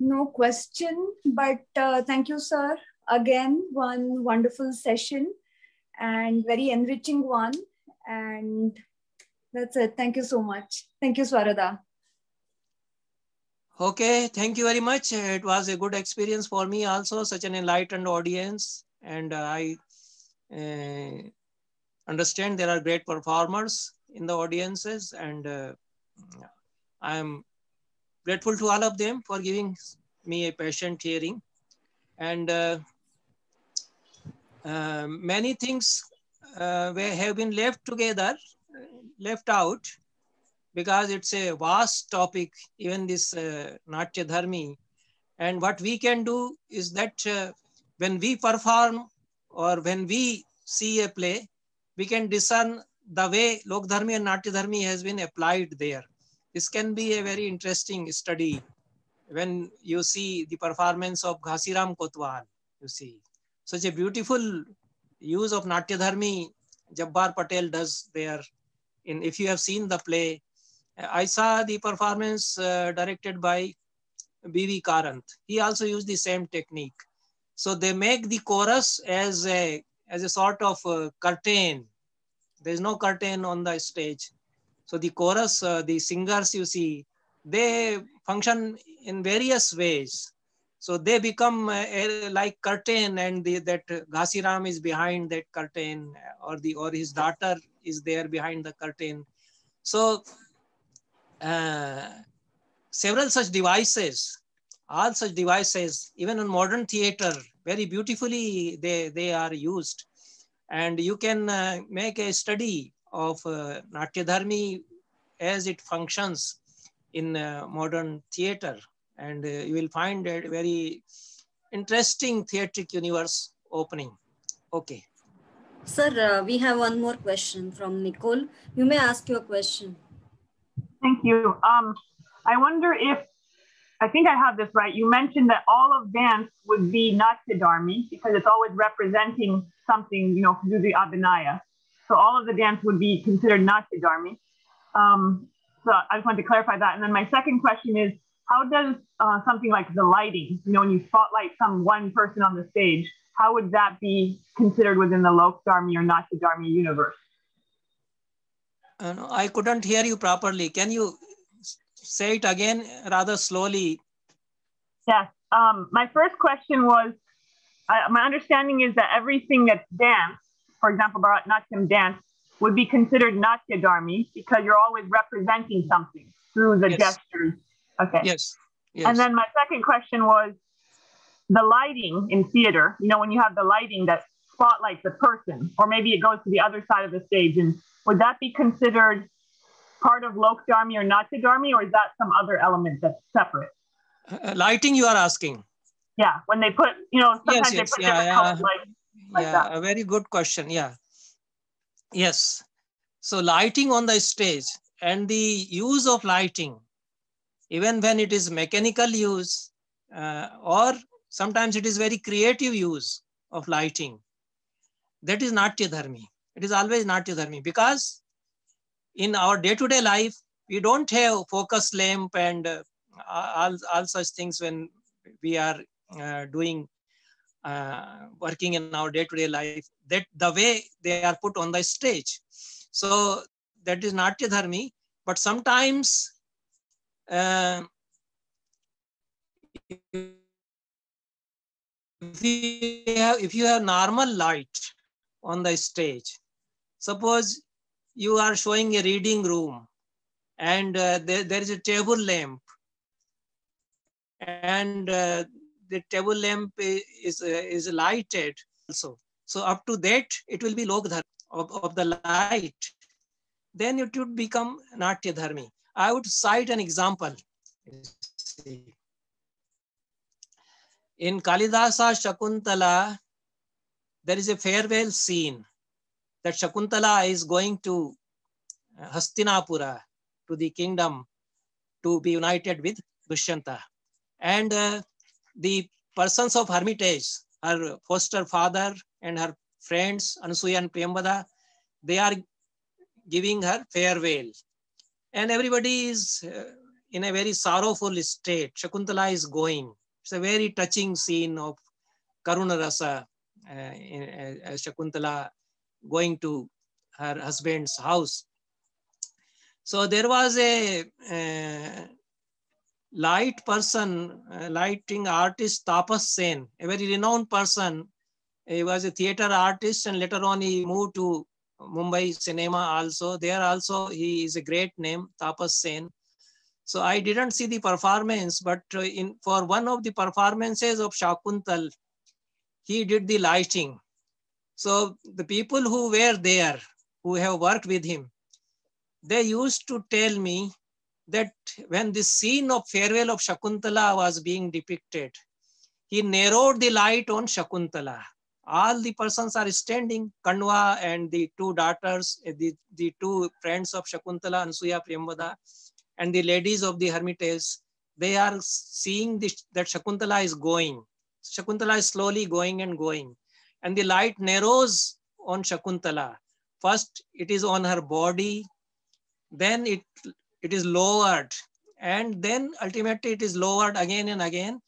No question, but thank you, sir. Again, one wonderful session and very enriching one. And that's it. Thank you so much. Thank you, Swarada. Okay, thank you very much. It was a good experience for me also, such an enlightened audience. And I understand there are great performers in the audiences, and I am grateful to all of them for giving me a patient hearing. And many things have been left out, because it's a vast topic, even this Natya Dharmi. And what we can do is that when we perform or when we see a play, we can discern the way Lok Dharmi and Natya Dharmi has been applied there. This can be a very interesting study. When you see the performance of Ghasiram Kotwal, you see such a beautiful use of Natya Dharmi Jabbar Patel does there. If you have seen the play, I saw the performance directed by B.V. Karant. He also used the same technique. So they make the chorus as a sort of curtain. There is no curtain on the stage. So the chorus, the singers, you see, they function in various ways. So they become like curtain, and that Ghasiram is behind that curtain, or his daughter is there behind the curtain. So several such devices, all such devices, even in modern theater, very beautifully they are used. And you can make a study of Natya Dharmi as it functions in modern theater. And you will find a very interesting theatric universe opening. Okay. Sir, we have one more question from Nicole. You may ask your question. Thank you. I wonder if, I think I have this right. You mentioned that all of dance would be Natya Dharmi because it's always representing something, you know, through the Abhinaya. So all of the dance would be considered Natya Dharmi. So I just wanted to clarify that. And then my second question is, how does something like the lighting, you know, when you spotlight some one person on the stage, how would that be considered within the Lok Dharmi or Natya Dharmi universe? No, I couldn't hear you properly. Can you say it again rather slowly? Yes. My first question was, my understanding is that everything that's dance, for example, Bharatanatyam dance, would be considered Natya Dharmi because you're always representing something through the gestures. Okay. Yes. Yes. And then my second question was the lighting in theater, you know, when you have the lighting that spotlights the person, or maybe it goes to the other side of the stage, and would that be considered part of Lok Dharmi or Natya Dharmi, or is that some other element that's separate? Lighting you are asking? Yeah, when they put, you know, sometimes yes, they put different colors like that. A very good question, yeah. Yes, so lighting on the stage and the use of lighting, even when it is mechanical use or sometimes it is very creative use of lighting, that is Natya Dharmi. It is always Natya Dharmi because in our day-to-day life, we don't have focus lamp and all such things when we are doing working in our day-to-day life, that the way they are put on the stage. So that is Natya Dharmi, but sometimes if you have normal light on the stage, suppose you are showing a reading room and there is a table lamp and the table lamp is lighted also. So up to that, it will be Lok Dharmi of the light. Then it would become Natya Dharmi. I would cite an example. In Kalidasa Shakuntala, there is a farewell scene that Shakuntala is going to Hastinapura, to the kingdom, to be united with Dushyanta. And the persons of Hermitage, her foster father and her friends, Anasuya and Priyambada, they are giving her farewell. And everybody is in a very sorrowful state. Shakuntala is going. It's a very touching scene of Karuna Rasa, Shakuntala going to her husband's house. So there was a light person, lighting artist Tapas Sen, a very renowned person. He was a theater artist and later on he moved to Mumbai cinema also. There also he is a great name, Tapas Sen. So I didn't see the performance, but for one of the performances of Shakuntal, he did the lighting. So the people who were there, who have worked with him, they used to tell me that when the scene of farewell of Shakuntala was being depicted, he narrowed the light on Shakuntala. All the persons are standing, Kanwa and the two daughters, the two friends of Shakuntala, Anasuya, Priyambada, and the ladies of the Hermitage, they are seeing that Shakuntala is going. Shakuntala is slowly going and going. And the light narrows on Shakuntala. First, it is on her body, then it is lowered, and then ultimately it is lowered again and again,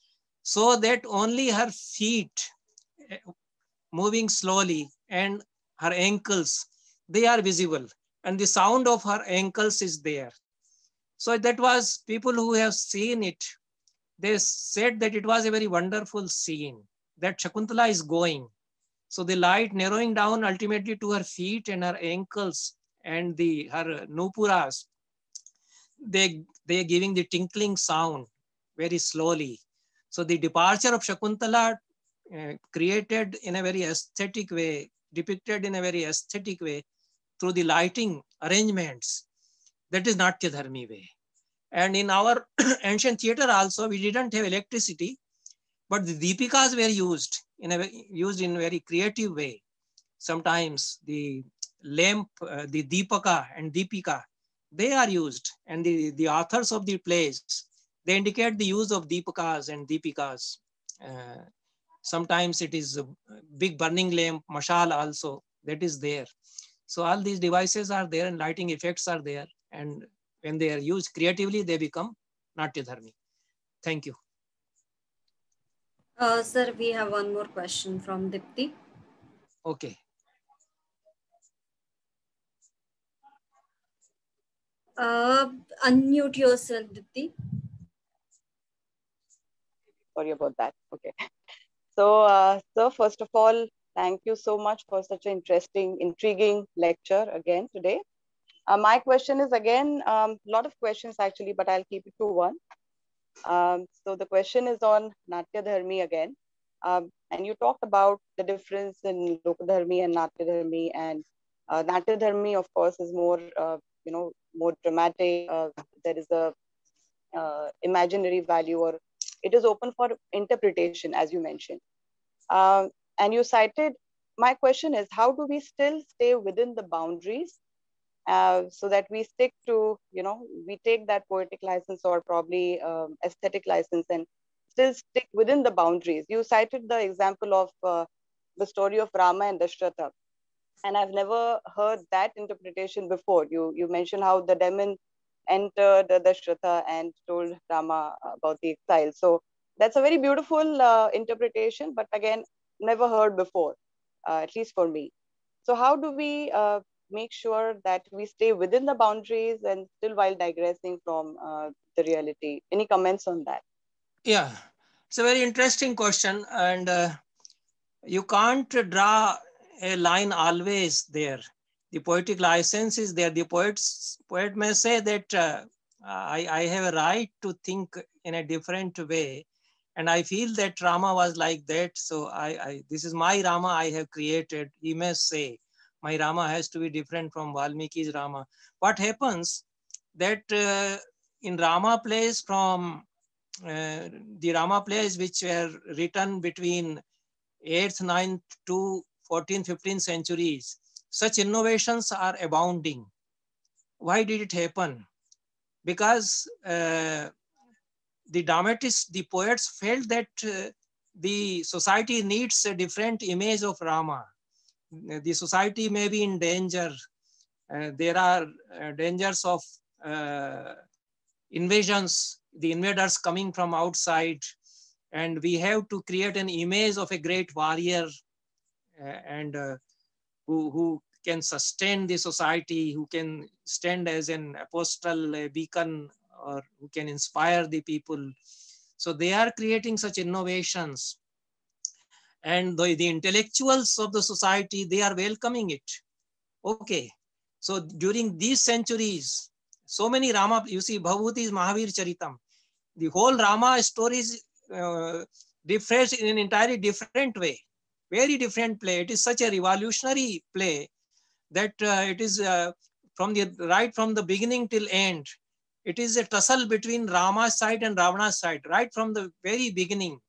so that only her feet moving slowly and her ankles, they are visible, and the sound of her ankles is there. So that was, people who have seen it, they said that it was a very wonderful scene, that Shakuntala is going. So the light narrowing down ultimately to her feet and her ankles and her nupuras, they are giving the tinkling sound very slowly. So the departure of Shakuntala created in a very aesthetic way, depicted in a very aesthetic way through the lighting arrangements. That is Natya Dharmi way. And in our ancient theater also, we didn't have electricity, but the deepikas were used in a very creative way. Sometimes the lamp, the deepaka and deepika, they are used. And the authors of the plays, they indicate the use of deepakas and deepikas. Sometimes it is a big burning lamp, mashal also, that is there. So all these devices are there and lighting effects are there. And when they are used creatively, they become Natya Dharmi. Thank you. Sir, we have one more question from Dipti. Okay. Unmute yourself, Dipti. Sorry about that. Okay. So, sir, first of all, thank you so much for such an interesting, intriguing lecture again today. My question is again, a lot of questions actually, but I'll keep it to one. So the question is on Natya Dharmi again. And you talked about the difference in Lok Dharmi and Natya Dharmi. And Natya Dharmi, of course, is more, more dramatic. There is a imaginary value, or it is open for interpretation, as you mentioned. And you cited, my question is, how do we still stay within the boundaries so that we stick to, we take that poetic license or probably aesthetic license and still stick within the boundaries? You cited the example of the story of Rama and Dashratha. And I've never heard that interpretation before. You mentioned how the demon entered Dashratha and told Rama about the exile. So that's a very beautiful interpretation, but again, never heard before, at least for me. So how do we make sure that we stay within the boundaries and still while digressing from the reality? Any comments on that? Yeah, it's a very interesting question. And you can't draw a line always there. The poetic license is there. The poet may say that I have a right to think in a different way. And I feel that Rama was like that. So this is my Rama I have created. He may say, my Rama has to be different from Valmiki's Rama. What happens that in Rama plays from the Rama plays which were written between 8th, 9th to 14th, 15th centuries, such innovations are abounding. Why did it happen? Because the dramatists, the poets felt that the society needs a different image of Rama. The society may be in danger. There are dangers of invasions, the invaders coming from outside, and we have to create an image of a great warrior and who can sustain the society, who can stand as an apostle, a beacon, or who can inspire the people. So they are creating such innovations. And the intellectuals of the society, they are welcoming it. Okay. So during these centuries, so many Rama, you see, Bhagavati is Mahavir Charitam. The whole Rama story is refreshed in an entirely different way. Very different play. It is such a revolutionary play that it is right from the beginning till end. It is a tussle between Rama's side and Ravana's side, right from the very beginning.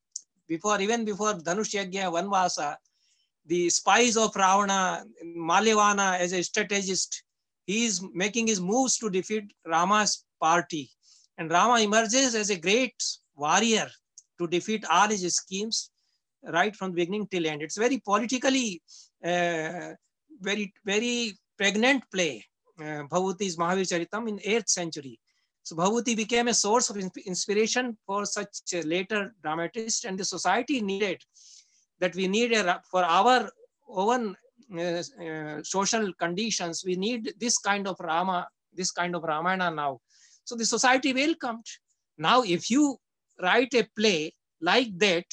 Even before Dhanush Yagya, Vanvasa, the spies of Ravana, Malyavana as a strategist, he is making his moves to defeat Rama's party. And Rama emerges as a great warrior to defeat all his schemes right from the beginning till end. It's very politically, very, very pregnant play. Bhagavati's Mahavir Charitam in 8th century. So Bhagavati became a source of inspiration for such later dramatists, and the society needed that we need for our own social conditions. We need this kind of Rama, this kind of Ramayana now. So the society welcomed. Now, if you write a play like that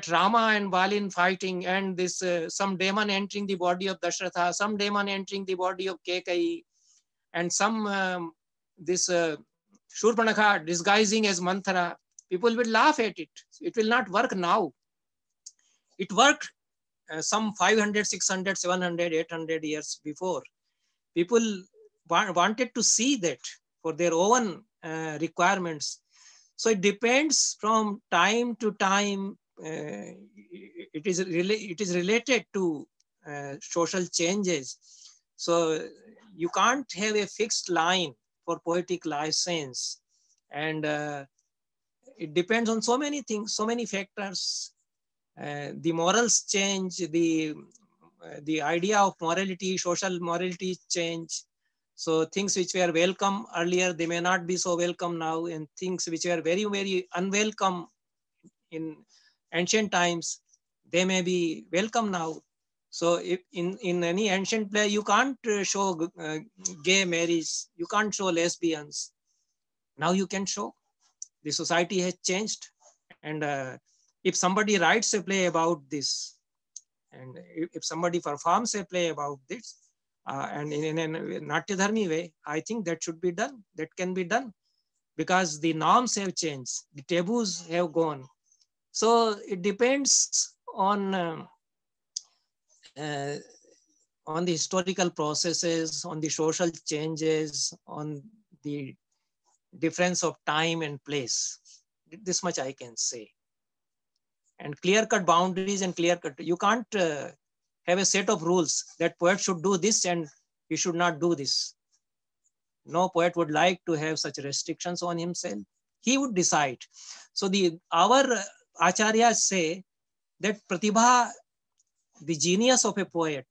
Rama and Balin fighting, and this some demon entering the body of Dashratha, some demon entering the body of Kekai, and some this Shurpanakha disguising as Manthara, people will laugh at it. It will not work now. It worked some 500, 600, 700, 800 years before. People wanted to see that for their own requirements. So it depends from time to time. It is related to social changes. So you can't have a fixed line for poetic license, and it depends on so many things, so many factors. The morals change, the idea of morality, social morality change. So things which were welcome earlier, they may not be so welcome now, and things which were very, very unwelcome in ancient times, they may be welcome now. So if in any ancient play, you can't show gay marriage, you can't show lesbians. Now you can show. The society has changed. And if somebody writes a play about this, and if somebody performs a play about this, and in a Natya Dharmi way, I think that should be done. That can be done because the norms have changed. The taboos have gone. So it depends on the historical processes, on the social changes, on the difference of time and place. This much I can say. And clear-cut boundaries and clear-cut, you can't have a set of rules that poet should do this and he should not do this. No poet would like to have such restrictions on himself. He would decide. So our acharyas say that pratibha, the genius of a poet,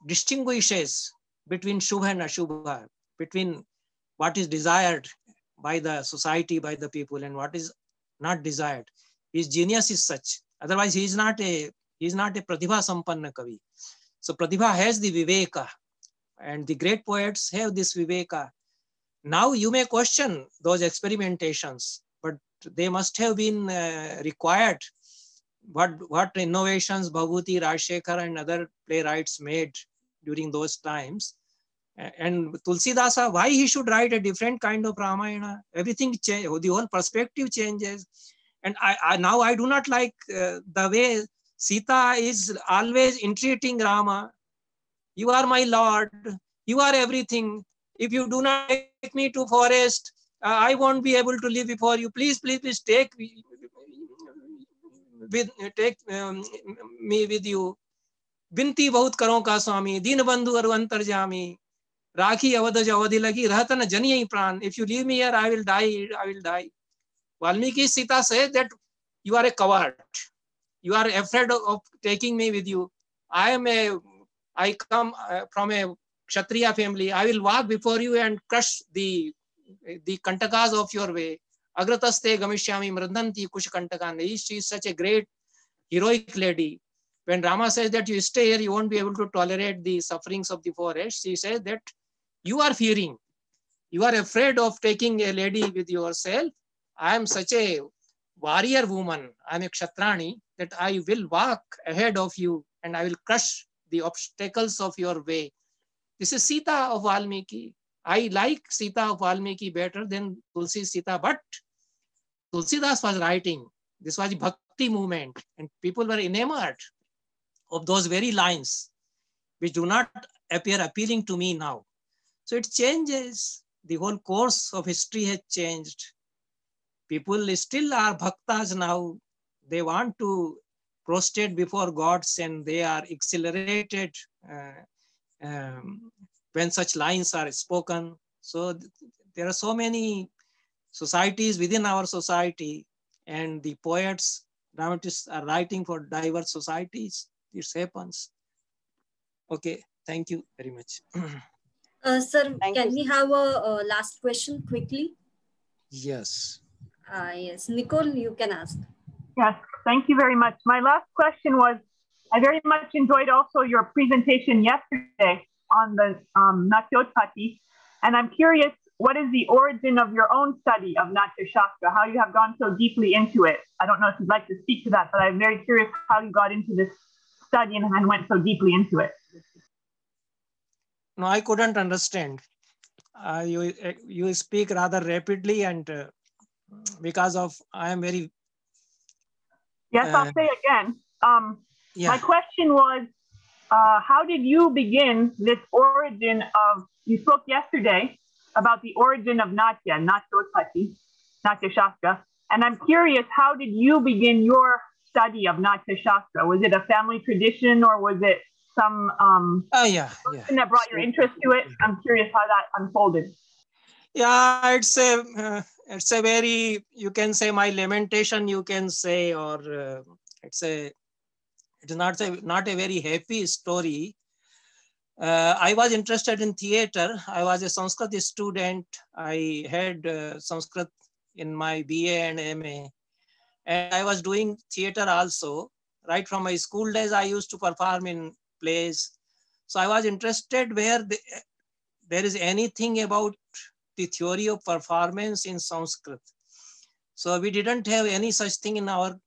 distinguishes between shubha and ashubha, between what is desired by the society, by the people, and what is not desired. His genius is such. Otherwise, he is not a pratibha sampanna kavi. So pratibha has the viveka, and the great poets have this viveka. Now you may question those experimentations, but they must have been required. What innovations Bhagwati, Rajshekhar, and other playwrights made during those times. And Tulsidasa, why he should write a different kind of Ramayana? Everything changes, the whole perspective changes. And now I do not like the way Sita is always entreating Rama. You are my Lord. You are everything. If you do not take me to forest, I won't be able to live before you. Please, please, please take me with you. Binti bahut karo ka swami, din bandhu aru antarjami. Rakhi avadaj avadhi lagi, rahatan janiya pran. If you leave me here, I will die. I will die. Valmiki Sita says that you are a coward. You are afraid of taking me with you. I come from a Kshatriya family. I will walk before you and crush the kantakas of your way. Agrataste gamishyami mradanti kush kantakan. She is such a great heroic lady. When Rama says that you stay here, you won't be able to tolerate the sufferings of the forest. She says that you are fearing. You are afraid of taking a lady with yourself. I am such a warrior woman. I am a Kshatrani that I will walk ahead of you and I will crush the obstacles of your way. This is Sita of Valmiki. I like Sita of Valmiki better than Tulsi Sita, but Tulsidas was writing. This was Bhakti movement, and people were enamored of those very lines, which do not appear appealing to me now. So it changes. The whole course of history has changed. People still are bhaktas now. They want to prostrate before gods, and they are exhilarated when such lines are spoken. So there are so many societies within our society, and the poets, dramatists are writing for diverse societies. This happens. Okay, thank you very much. Sir, can we have a last question quickly? Yes. Yes, Nicole, you can ask. Yes, thank you very much. My last question was, I very much enjoyed also your presentation yesterday on the Natyashastra, and I'm curious, what is the origin of your own study of Natyashastra, how you have gone so deeply into it? I don't know if you'd like to speak to that, but I'm very curious how you got into this study and went so deeply into it. No, I couldn't understand. You speak rather rapidly, and because of I am very. Yes, I'll say again. My question was, how did you begin this origin of you spoke yesterday about the origin of Natya, Natyashastra. And I'm curious, how did you begin your study of Natyashastra? Was it a family tradition, or was it some person that brought your interest to it? I'm curious how that unfolded. Yeah, it's a very, you can say my lamentation, you can say, or it's not a very happy story. I was interested in theater. I was a Sanskrit student. I had Sanskrit in my BA and MA. And I was doing theater also. Right from my school days, I used to perform in plays. So I was interested where there is anything about the theory of performance in Sanskrit. So we didn't have any such thing in our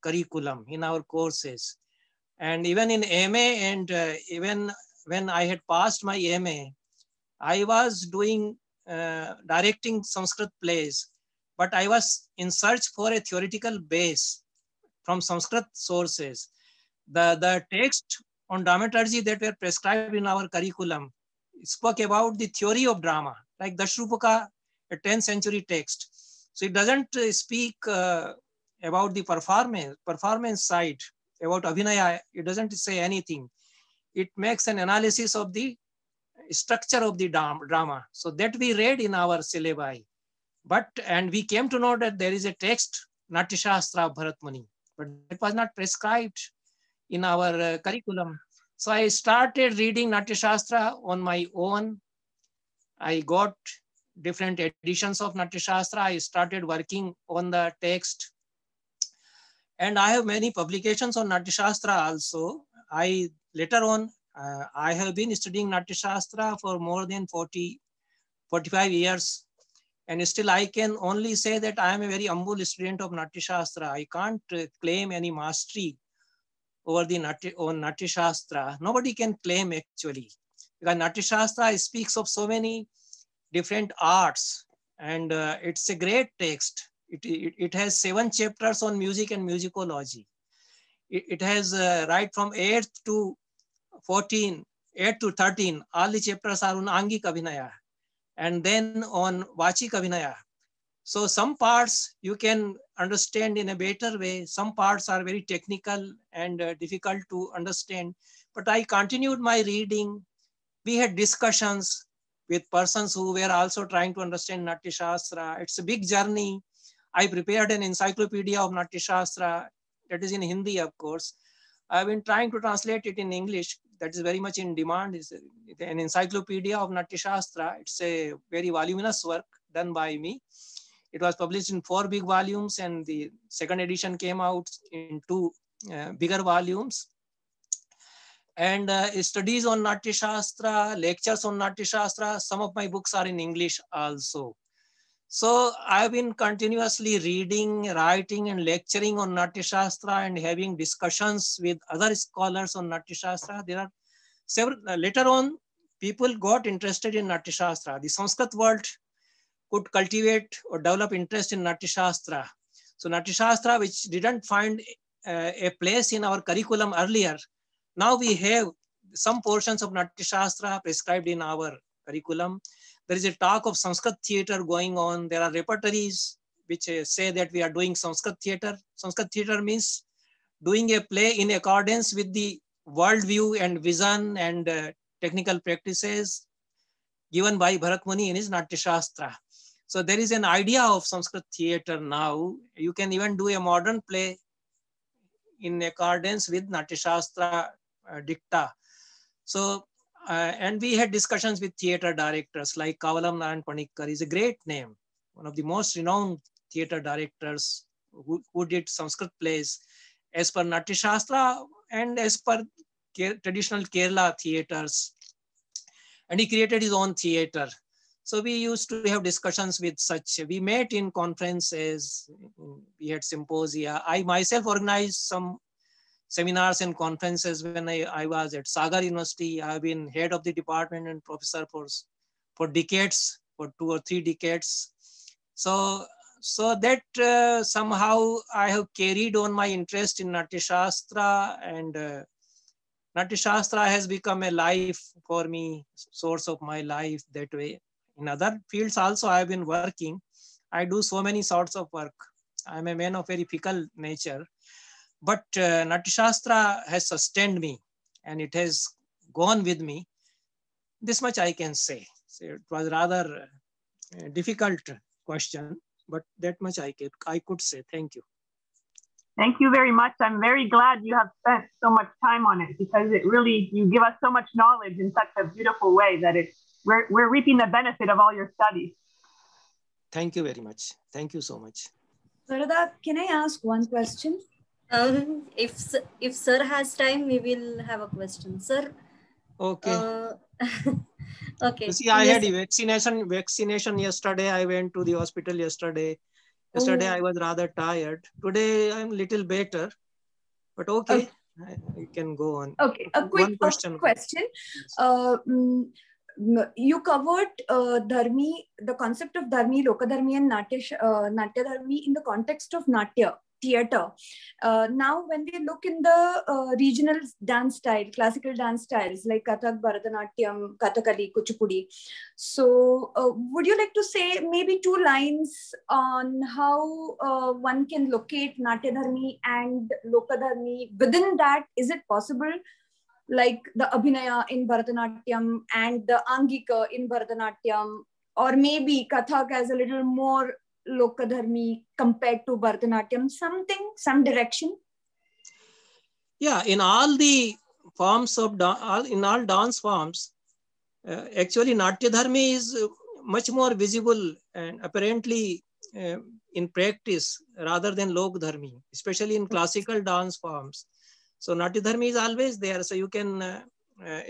curriculum, in our courses. And even in MA, and even when I had passed my MA, I was doing directing Sanskrit plays, but I was in search for a theoretical base from Sanskrit sources. The text on dramaturgy that were prescribed in our curriculum spoke about the theory of drama, like Dashrupaka, a 10th century text. So it doesn't speak about the performance side, about Abhinaya. It doesn't say anything. It makes an analysis of the structure of the drama. So that we read in our syllabi. And we came to know that there is a text, Natyashastra of Bharat Muni, but it was not prescribed in our curriculum. So I started reading Natyashastra on my own. I got different editions of Natyashastra. I started working on the text. And I have many publications on Natyashastra also. Later on, I have been studying Natyashastra for more than 45 years. And still I can only say that I am a very humble student of Natyashastra. I can't claim any mastery over the Natyashastra. Nobody can claim actually. Because Natyashastra speaks of so many different arts, and it's a great text. It has 7 chapters on music and musicology. It has right from 8 to 13, all the chapters are on Angik Abhinaya, and then on Vachik Abhinaya. So some parts you can understand in a better way. Some parts are very technical and difficult to understand. But I continued my reading. We had discussions with persons who were also trying to understand Natyashastra. It's a big journey. I prepared an encyclopedia of Natyashastra. That is in Hindi, of course. I've been trying to translate it in English. That is very much in demand. It's an encyclopedia of Natyashastra. It's a very voluminous work done by me. It was published in 4 big volumes, and the second edition came out in 2 bigger volumes. And studies on Natyashastra, lectures on Natyashastra. Some of my books are in English also. So I've been continuously reading, writing, and lecturing on Natyashastra and having discussions with other scholars on Natyashastra. There are several, later on, people got interested in Natyashastra. The Sanskrit world could cultivate or develop interest in Natyashastra. So Natyashastra, which didn't find a place in our curriculum earlier, now we have some portions of Natyashastra prescribed in our curriculum. There is a talk of Sanskrit theater going on. There are repertories which say that we are doing Sanskrit theater. Sanskrit theater means doing a play in accordance with the worldview and vision and technical practices given by Bharat Muni in his Natyashastra. So there is an idea of Sanskrit theater now. You can even do a modern play in accordance with Natyashastra dicta. So, and we had discussions with theater directors like Kavalam Narayan Panikkar. Is a great name, one of the most renowned theater directors who did Sanskrit plays as per Natyashastra and as per traditional Kerala theaters. And he created his own theater. So we used to have discussions with such. We met in conferences, we had symposia. I myself organized some seminars and conferences when I was at Sagar University. I've been head of the department and professor for decades, for 2 or 3 decades. So that somehow I have carried on my interest in Natyashastra, and Natyashastra has become a life for me, source of my life that way. In other fields also I have been working. I do so many sorts of work. I am a man of very fickle nature. But Natyashastra has sustained me and it has gone with me. This much I can say. So it was rather a difficult question, but that much I could say. Thank you. Thank you very much. I'm very glad you have spent so much time on it, because it really, you give us so much knowledge in such a beautiful way that we're reaping the benefit of all your studies. Thank you very much. Thank you so much. Sarada, can I ask one question? If sir has time, we will have a question. Sir. Okay. Okay. You see, I had a vaccination yesterday. I went to the hospital yesterday. Yesterday I was rather tired. Today I'm a little better, but okay. You can go on. Okay, a quick question. You covered Dharmi, the concept of Dharmi, Loka Dharmi and Natya Dharmi in the context of Natya, theatre. Now, when we look in the regional dance style, classical dance styles like Kathak, Bharatanatyam, Kathakali, Kuchipudi. So, would you like to say maybe 2 lines on how one can locate Natya Dharmi and Loka Dharmi? Within that, is it possible, like the Abhinaya in Bharatanatyam and the Angika in Bharatanatyam, or maybe Kathak as a little more Lokadharmi compared to Bharatanatyam, some direction? Yeah, in all the forms of, in all dance forms, actually Natya Dharmi is much more visible and apparently in practice rather than Lok Dharmi, especially in classical dance forms. So Natya Dharmi is always there. So you can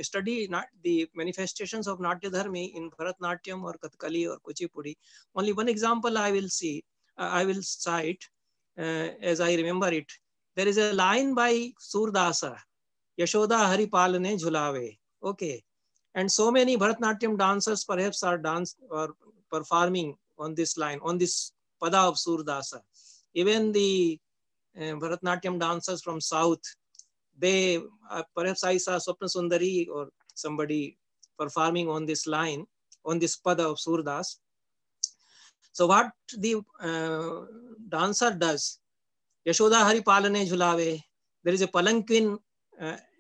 study the manifestations of Natya Dharmi in Bharatanatyam or Kathakali or Kuchipudi. Only one example I will cite as I remember it. There is a line by Surdasa, Yashoda Hari Palane Jhulave. Okay. And so many Bharatanatyam dancers perhaps are performing on this line, on this pada of Surdasa. Even the Bharatanatyam dancers from South, they perhaps I saw Swapna Sundari or somebody performing on this line, on this pada of Surdas. So what the dancer does, Yashoda Hari Palane Jhulave, there is a palanquin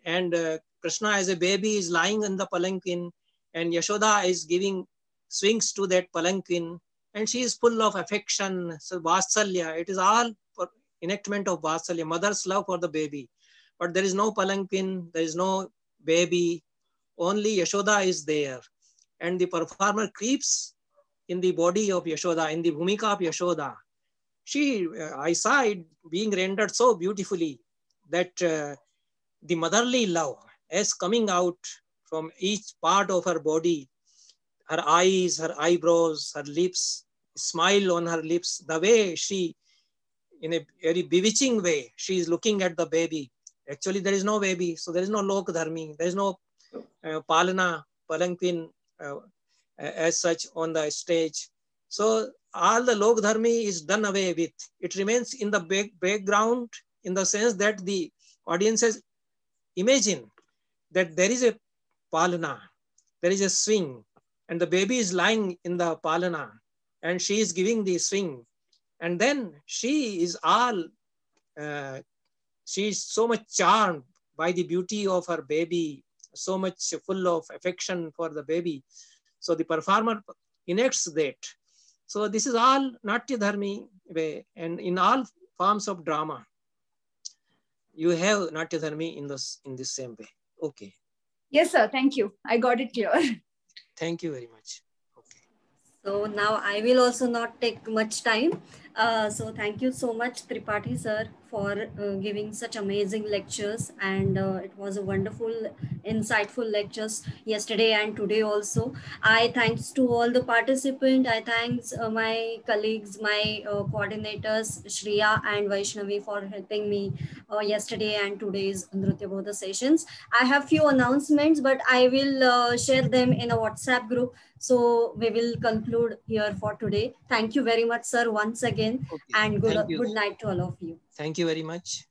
and Krishna as a baby is lying in the palanquin and Yashoda is giving swings to that palanquin and she is full of affection. So Vatsalya, it is all for enactment of Vatsalya, mother's love for the baby. But there is no palanquin, there is no baby, only Yashoda is there. And the performer creeps in the body of Yashoda, in the bhumika of Yashoda. I saw it being rendered so beautifully that the motherly love is coming out from each part of her body, her eyes, her eyebrows, her lips, smile on her lips, the way she, in a very bewitching way, she is looking at the baby. Actually, there is no baby, so there is no Lok Dharmi, there is no Palana, Palanquin as such on the stage. So all the Lok Dharmi is done away with. It remains in the background in the sense that the audiences imagine that there is a Palana, there is a swing, and the baby is lying in the Palana, and she is giving the swing. And then she is she is so much charmed by the beauty of her baby, so much full of affection for the baby. So the performer enacts that. So this is all Natya Dharmi way, and in all forms of drama, you have Natya Dharmi in this same way. Okay. Yes, sir. Thank you. I got it clear. Thank you very much. Okay. So now I will also not take much time. So thank you so much, Tripathi sir, for giving such amazing lectures, and it was a wonderful, insightful lectures yesterday and today also. I thanks to all the participants. I thanks my colleagues, my coordinators, Shriya and Vaishnavi, for helping me yesterday and today's Nrityabodha sessions. I have few announcements, but I will share them in a WhatsApp group. So we will conclude here for today. Thank you very much, sir, once again, Okay. and good night to all of you. Thank you very much.